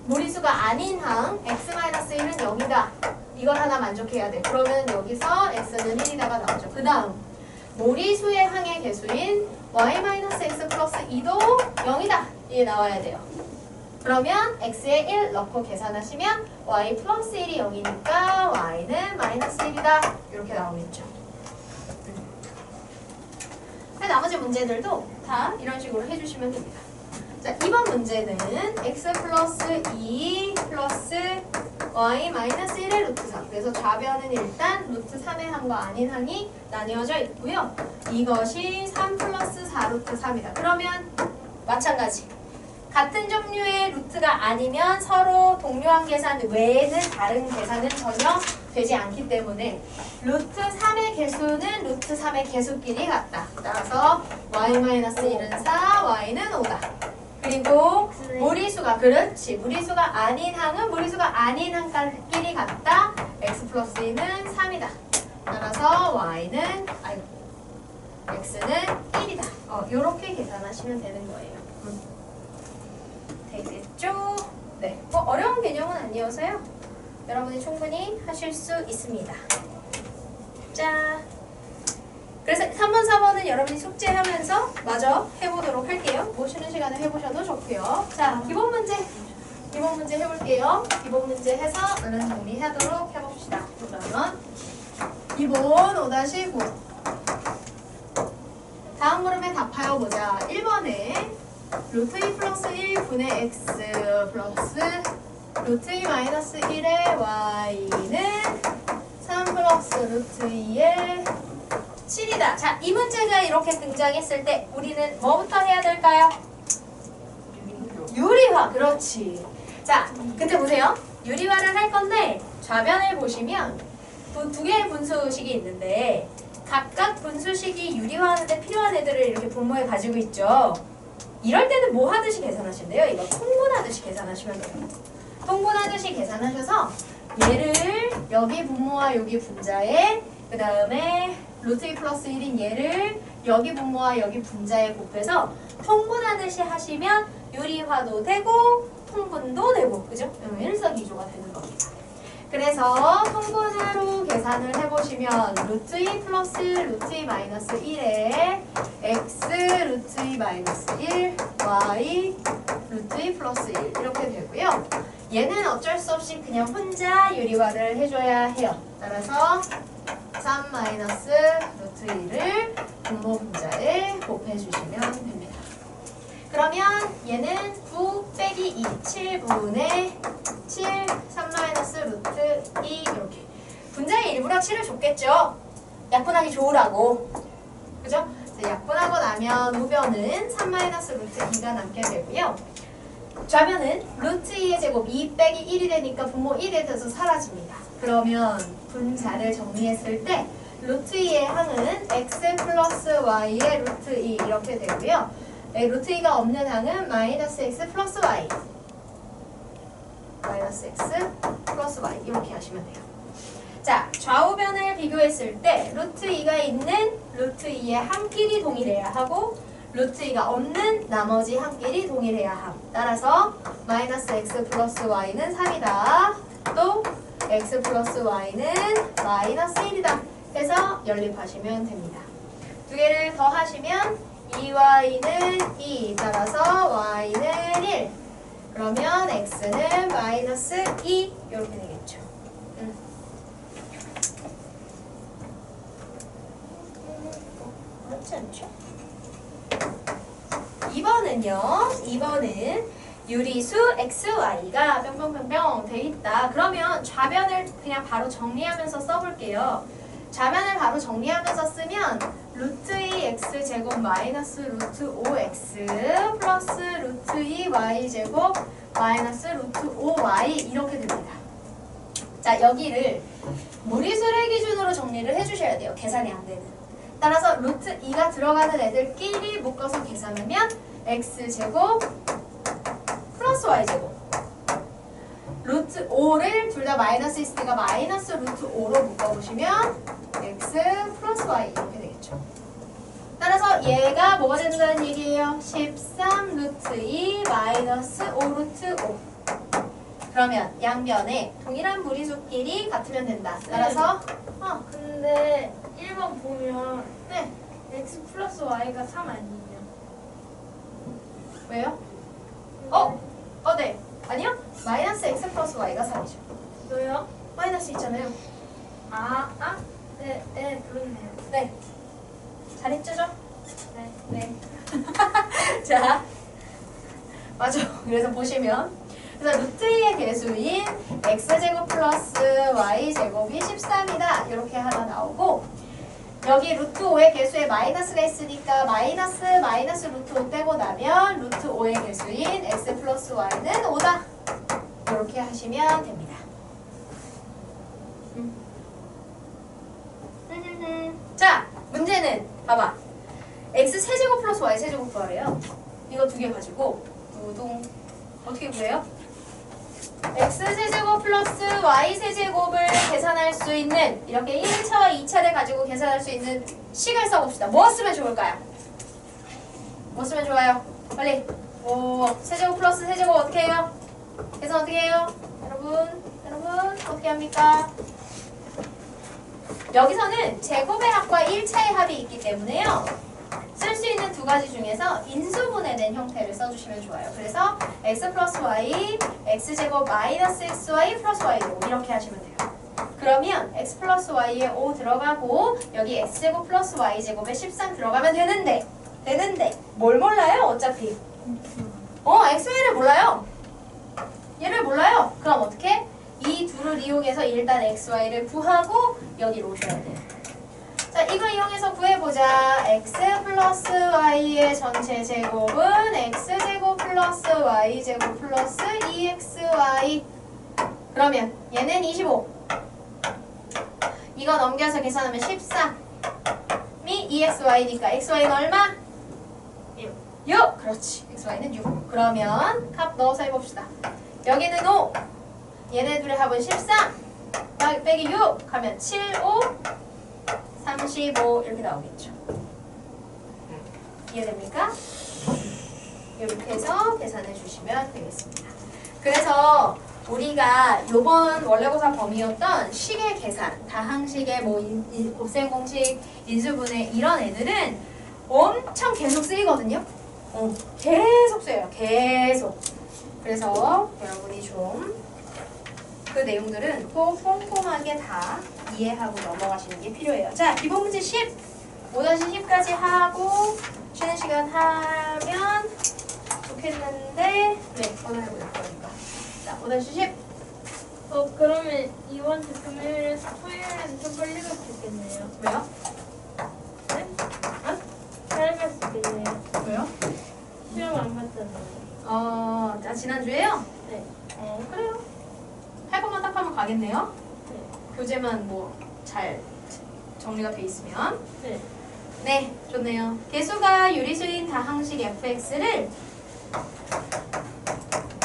무리수가 아닌 항 x-1은 0이다. 이걸 하나 만족해야 돼. 그러면 여기서 x는 1이다가 나오죠. 그 다음 무리수의 항의 개수인 y-x 플러스 2도 0이다. 이게 나와야 돼요. 그러면 x에 1 넣고 계산하시면 y 플러스 1이 0이니까 y는 마이너스 1이다. 이렇게 나오겠죠. 나머지 문제들도 다 이런 식으로 해주시면 됩니다. 자, 2번 문제는 x 플러스 2 플러스 y 마이너스 1의 루트 3. 그래서 좌변은 일단 루트 3의 항과 아닌 항이 나뉘어져 있고요. 이것이 3 플러스 4 루트 3이다. 그러면 마찬가지. 같은 종류의 루트가 아니면 서로 동료한 계산 외에는 다른 계산은 전혀 되지 않기 때문에 루트 3의 개수는 루트 3의 개수끼리 같다. 따라서 y-1은 4, y는 5다. 그리고 무리수가 그렇지. 무리수가 아닌 항은 무리수가 아닌 항끼리 같다. x 플러스 2는 3이다. 따라서 y는 x는 1이다. 요렇게 계산하시면 되는 거예요. 되겠죠? 네. 어려운 개념은 아니어서요. 여러분이 충분히 하실 수 있습니다. 자. 그래서 3번, 4번은 여러분이 숙제하면서 마저 해보도록 할게요. 뭐 쉬는 시간에 해보셔도 좋고요. 자, 기본 문제 해볼게요. 기본 문제 해서 얼른 정리하도록 해봅시다. 그러면 기본 5-9 다음 물음에 답하여 보자. 1번에 루트 2 플러스 1분의 x 플러스 루트 2 마이너스 1의 y는 3 플러스 루트 2의 7이다. 자, 이 문제가 이렇게 등장했을 때 우리는 뭐부터 해야 될까요? 유리화. 그렇지. 자, 그때 보세요. 유리화를 할 건데 좌변을 보시면 두 개의 분수식이 있는데 각각 분수식이 유리화하는데 필요한 애들을 이렇게 분모에 가지고 있죠. 이럴 때는 뭐 하듯이 계산하시면 돼요? 이거 통분하듯이 계산하시면 돼요. 통분하듯이 계산하셔서 얘를 여기 분모와 여기 분자에 그 다음에 루트 2 플러스 1인 얘를 여기 분모와 여기 분자에 곱해서 통분하듯이 하시면 유리화도 되고 통분도 되고 그죠? 일석이조가 되는 겁니다. 그래서 통분하로 계산을 해보시면 루트 2 플러스 루트 2 마이너스 1에 x 루트 2 마이너스 1 y 루트 2 플러스 1 이렇게 되고요. 얘는 어쩔 수 없이 그냥 혼자 유리화를 해줘야 해요. 따라서 3 마이너스 루트 2를 분모 분자에 곱해주시면 됩니다. 그러면 얘는 9 빼기 2, 7분의 7, 3 마이너스 루트 2 이렇게. 분자에 일부러 7을 줬겠죠? 약분하기 좋으라고. 그죠? 약분하고 나면 우변은 3 마이너스 루트 2가 남게 되고요. 좌변은 루트 2의 제곱 2 빼기 1이 되니까 분모 1에 돼서 사라집니다. 그러면 분자를 정리했을 때 루트 2의 항은 x 플러스 y의 루트 2 이렇게 되고요. 루트 2가 없는 항은 마이너스 x 플러스 y 마이너스 x 플러스 y 이렇게 하시면 돼요. 자, 좌우변을 비교했을 때 루트 2가 있는 루트 2의 항끼리 동일해야 하고 루트 2가 없는 나머지 항끼리 동일해야 함. 따라서 마이너스 x 플러스 y는 3이다. 또 x 플러스 y는 마이너스 1이다. 해서 연립하시면 됩니다. 두 개를 더하시면 2y는 2, 따라서 y는 1. 그러면 x는 마이너스 2 이렇게 되겠죠. 그렇지 않죠? 2번은 유리수 xy가 뿅뿅뿅뿅 돼 있다. 그러면 좌변을 그냥 바로 정리하면서 써볼게요. 좌변을 바로 정리하면서 쓰면 루트 2x 제곱 마이너스 루트 5x 플러스 루트 2y 제곱 마이너스 루트 5y 이렇게 됩니다. 자, 여기를 무리수를 기준으로 정리를 해주셔야 돼요. 계산이 안 되는. 따라서 루트 2가 들어가는 애들끼리 묶어서 계산하면 x제곱 플러스 y제곱 루트 5를 둘 다 마이너스 있으니까 마이너스 루트 5로 묶어보시면 x 플러스 y 이렇게 되겠죠. 따라서 얘가 뭐가 된다는 얘기예요? 13 루트 2 마이너스 5 루트 5. 그러면 양변에 동일한 무리수끼리 같으면 된다. 따라서 근데 1번 보면 네. x 플러스 y가 3 아니에요? 왜요? 네. 아니요. 마이너스 x 플러스 y가 3이죠. 왜요? 마이너스 있잖아요. 네, 그렇네요. 네. 잘했죠? 네. 자, 맞아. 그래서 보시면 그래서 루트 2의 개수인 x제곱 플러스 y제곱이 13이다. 이렇게 하나 나오고 여기 루트 5의 개수에 마이너스가 있으니까 마이너스 루트 5 빼고 나면 루트 5의 개수인 x 플러스 y는 5다. 이렇게 하시면 됩니다. 자, 문제는 봐봐. x 세제곱 플러스 y 세제곱 구하래요. 이거 두 개 가지고 우동 어떻게 구해요? x 세제곱 플러스 y 세제곱을 계산할 수 있는 이렇게 1차와 2차를 가지고 계산할 수 있는 식을 써봅시다. 뭐 쓰면 좋을까요? 뭐 쓰면 좋아요? 빨리. 오, 세제곱 플러스 세제곱 어떻게 해요? 계산 어떻게 해요? 여러분 어떻게 합니까? 여기서는 제곱의 합과 1차의 합이 있기 때문에요. 쓸 수 있는 두 가지 중에서 인수분해된 형태를 써주시면 좋아요. 그래서 x 플러스 y, x제곱 마이너스 xy 플러스 y제곱 이렇게 하시면 돼요. 그러면 x 플러스 y에 5 들어가고 여기 x제곱 플러스 y제곱에 13 들어가면 되는데 뭘 몰라요? 어차피 xy를 몰라요. 얘를 몰라요. 그럼 어떻게? 이 둘을 이용해서 일단 xy를 구하고 여기로 오셔야 돼요. 자, 이거 이용해서 구해보자. x 플러스 y의 전체 제곱은 x제곱 플러스 y제곱 플러스 2xy. 그러면 얘는 25. 이거 넘겨서 계산하면 13이 2xy니까 xy는 얼마? 6. 그렇지. xy는 6. 그러면 값 넣어서 해봅시다. 여기는 5. 얘네 둘의 합은 13 빼기 6 하면 7, 5 35 이렇게 나오겠죠. 이해됩니까? 이렇게 해서 계산해 주시면 되겠습니다. 그래서 우리가 요번 원래고사 범위였던 식의 계산, 다항식의 뭐 곱셈 공식, 인수분해 이런 애들은 엄청 계속 쓰이거든요. 계속 쓰여요. 계속. 그래서 여러분이 좀 그 내용들은 꼭 꼼꼼하게 다 이해하고 넘어가시는 게 필요해요. 자, 기본 문제 10. 5-10까지 하고 쉬는 시간 하면 좋겠는데 오늘 해보자. 그러니까. 자, 5-10. 그러면 이번 주 금요일에 토요일은 좀 빨리 갈 수 있겠네요. 왜요? 네? 빨리 갈 수 있겠네요. 왜요? 시험 안 봤잖아요. 자, 지난주에요? 네. 그래요. 할 것만 딱 하면 가겠네요. 네. 교재만 뭐 잘 정리가 돼 있으면. 네. 네, 좋네요. 개수가 유리수인 다항식 fx를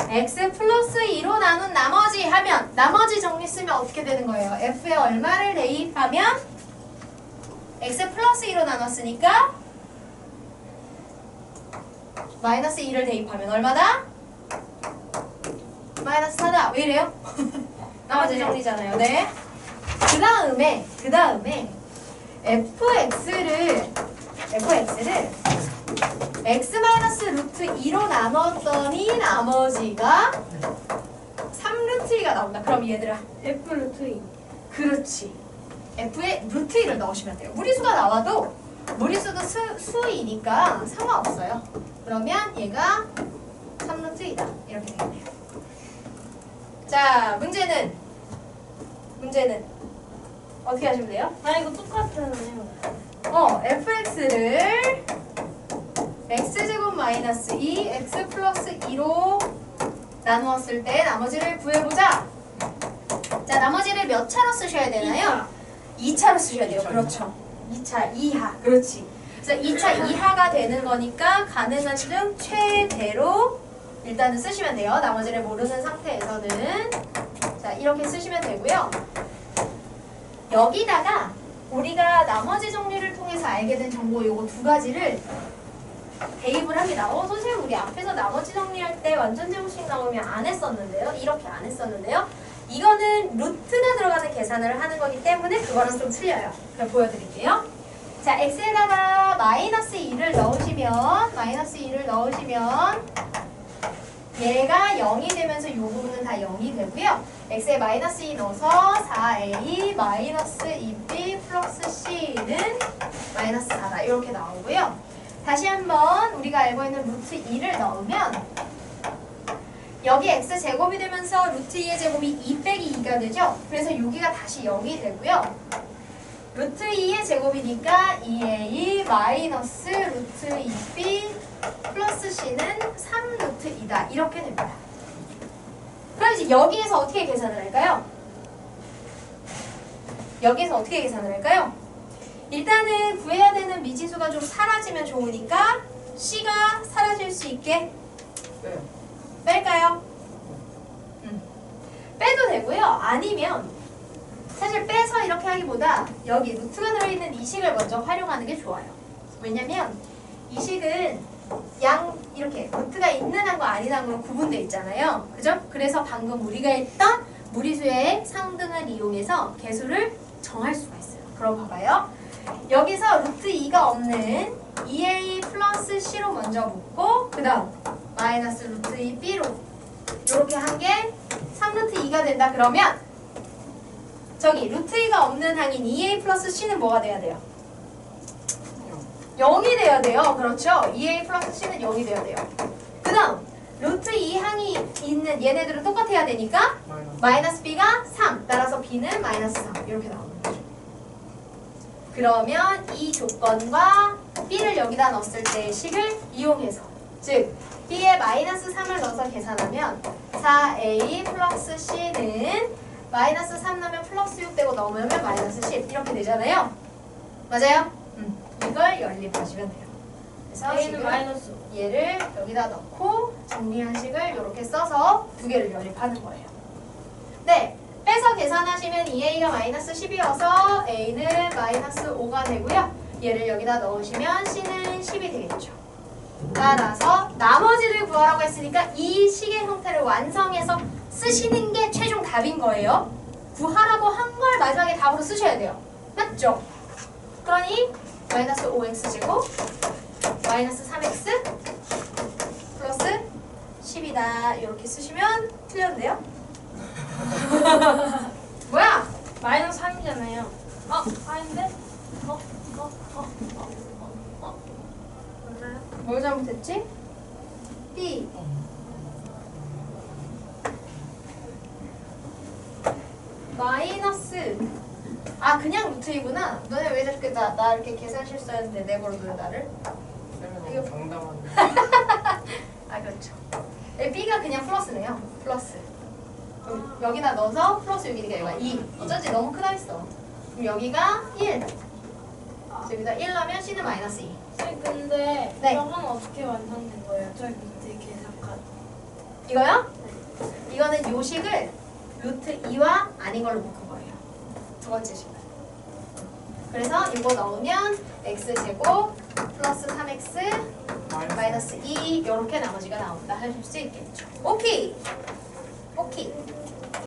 x 플러스 2로 나눈 나머지 하면 나머지 정리 쓰면 어떻게 되는 거예요? f에 얼마를 대입하면 x 플러스 2로 나눴으니까 마이너스 2를 대입하면 얼마다? 마이너스 4다. 왜 이래요? 나머지 정리잖아요. 네. 그 다음에 fx를 x 마이너스 루트 2로 나눴더니 나머지가 3루트 2가 나온다. 그럼 얘들아 F 루트 2. 그렇지. f에 루트 2를 넣으시면 돼요. 무리수가 나와도 무리수도 수이니까 상관없어요. 그러면 얘가 3루트 2다. 이렇게 되겠네요. 자, 문제는 어떻게 하시면 돼요? 이거 똑같잖아요. fx를 x제곱 마이너스 2 x 플러스 2로 나누었을 때 나머지를 구해보자. 자, 나머지를 몇 차로 쓰셔야 되나요? 2차로 쓰셔야 돼요. 그렇죠. 2차 이하. 그렇지. 그래서 2차 이하가 되는 거니까 가능한 중 최대로 일단은 쓰시면 돼요. 나머지를 모르는 상태에서는. 자, 이렇게 쓰시면 되고요. 여기다가 우리가 나머지 정리를 통해서 알게 된 정보 요거 두 가지를 대입을 합니다. 선생님 우리 앞에서 나머지 정리할 때 완전 제곱식 나오면 안 했었는데요. 이렇게 안 했었는데요. 이거는 루트가 들어가는 계산을 하는 거기 때문에 그거랑 좀 틀려요. 그럼 보여드릴게요. 자, x에다가 마이너스 2를 넣으시면 얘가 0이 되면서 이 부분은 다 0이 되고요. x에 마이너스 2 넣어서 4a 마이너스 2b 플러스 c는 마이너스 4다. 이렇게 나오고요. 다시 한번 우리가 알고 있는 루트 2를 넣으면 여기 x제곱이 되면서 루트 2의 제곱이 2 빼기 2가 되죠. 그래서 여기가 다시 0이 되고요. 루트 2의 제곱이니까 2a 마이너스 루트 2b 플러스 c는 3 루트 2다. 이렇게 됩니다. 그럼 이제 여기에서 어떻게 계산을 할까요? 여기에서 어떻게 계산을 할까요? 일단은 구해야 되는 미지수가 좀 사라지면 좋으니까 c가 사라질 수 있게 빼요. 뺄까요? 빼도 되고요. 아니면 사실 빼서 이렇게 하기보다 여기 루트가 들어있는 이 식을 먼저 활용하는 게 좋아요. 왜냐면 이 식은 양 이렇게 루트가 있는 항과 아닌 항으로 구분돼 있잖아요. 그죠? 그래서 방금 우리가 했던 무리수의 상등을 이용해서 개수를 정할 수가 있어요. 그럼 봐봐요. 여기서 루트 2가 없는 2a 플러스 c로 먼저 묶고 그 다음 마이너스 루트 2b로 이렇게 한 게 3루트 2가 된다. 그러면 저기 루트 2가 없는 항인 2a 플러스 c는 뭐가 돼야 돼요? 0이 돼야 돼요. 그렇죠? 2a 플러스 c는 0이 돼야 돼요. 그 다음 루트 2 항이 있는 얘네들은 똑같아야 되니까 마이너스 b가 3 따라서 b는 마이너스 3 이렇게 나오는 거죠. 그러면 이 조건과 b를 여기다 넣었을 때의 식을 이용해서 즉 b에 마이너스 3을 넣어서 계산하면 4a 플러스 c는 마이너스 3 넣으면 플러스 6 되고 넣으면 마이너스 10 이렇게 되잖아요. 맞아요? 이걸 연립하시면 돼요. 그래서 A는 지금 마이너스 얘를 여기다 넣고 정리한 식을 이렇게 써서 두 개를 연립하는 거예요. 네, 빼서 계산하시면 2a가 마이너스 10이어서 a는 마이너스 5가 되고요. 얘를 여기다 넣으시면 c는 10이 되겠죠. 따라서 나머지를 구하라고 했으니까 이 식의 형태를 완성해서 쓰시는 게 최종 답인 거예요. 구하라고 한 걸 마지막에 답으로 쓰셔야 돼요. 맞죠? 그러니 마이너스 5x제곱 마이너스 3x 플러스 10이다. 이렇게 쓰시면 틀렸는데요? 뭐야? 마이너스 3이잖아요. 아닌데? 맞아요? 뭘 잘못했지? B 마이너스 그냥 루트이구나. 너네 왜 이렇게 나 이렇게 계산 실수했는데 내버려둬요 나를? 쌤은 당당한. 그렇죠. B가 그냥 플러스네요. 플러스 여기다 넣어서 플러스 6이니까 여기가 2. 어쩐지 너무 크다 했어. 그럼 여기가 1. 여기다 1 넣으면 C는 마이너스 2. 쌤 근데 네. 저건 어떻게 완성된 거예요? 저기 밑에 계산칸. 이거요? 이거는 요식을 루트 2와 아닌 걸로 묶은 거예요. 두 번째 식은. 그래서 이거 넣으면 x제곱 플러스 3x 마이너스 2 이렇게 나머지가 나온다 하실 수 있겠죠. 오케이.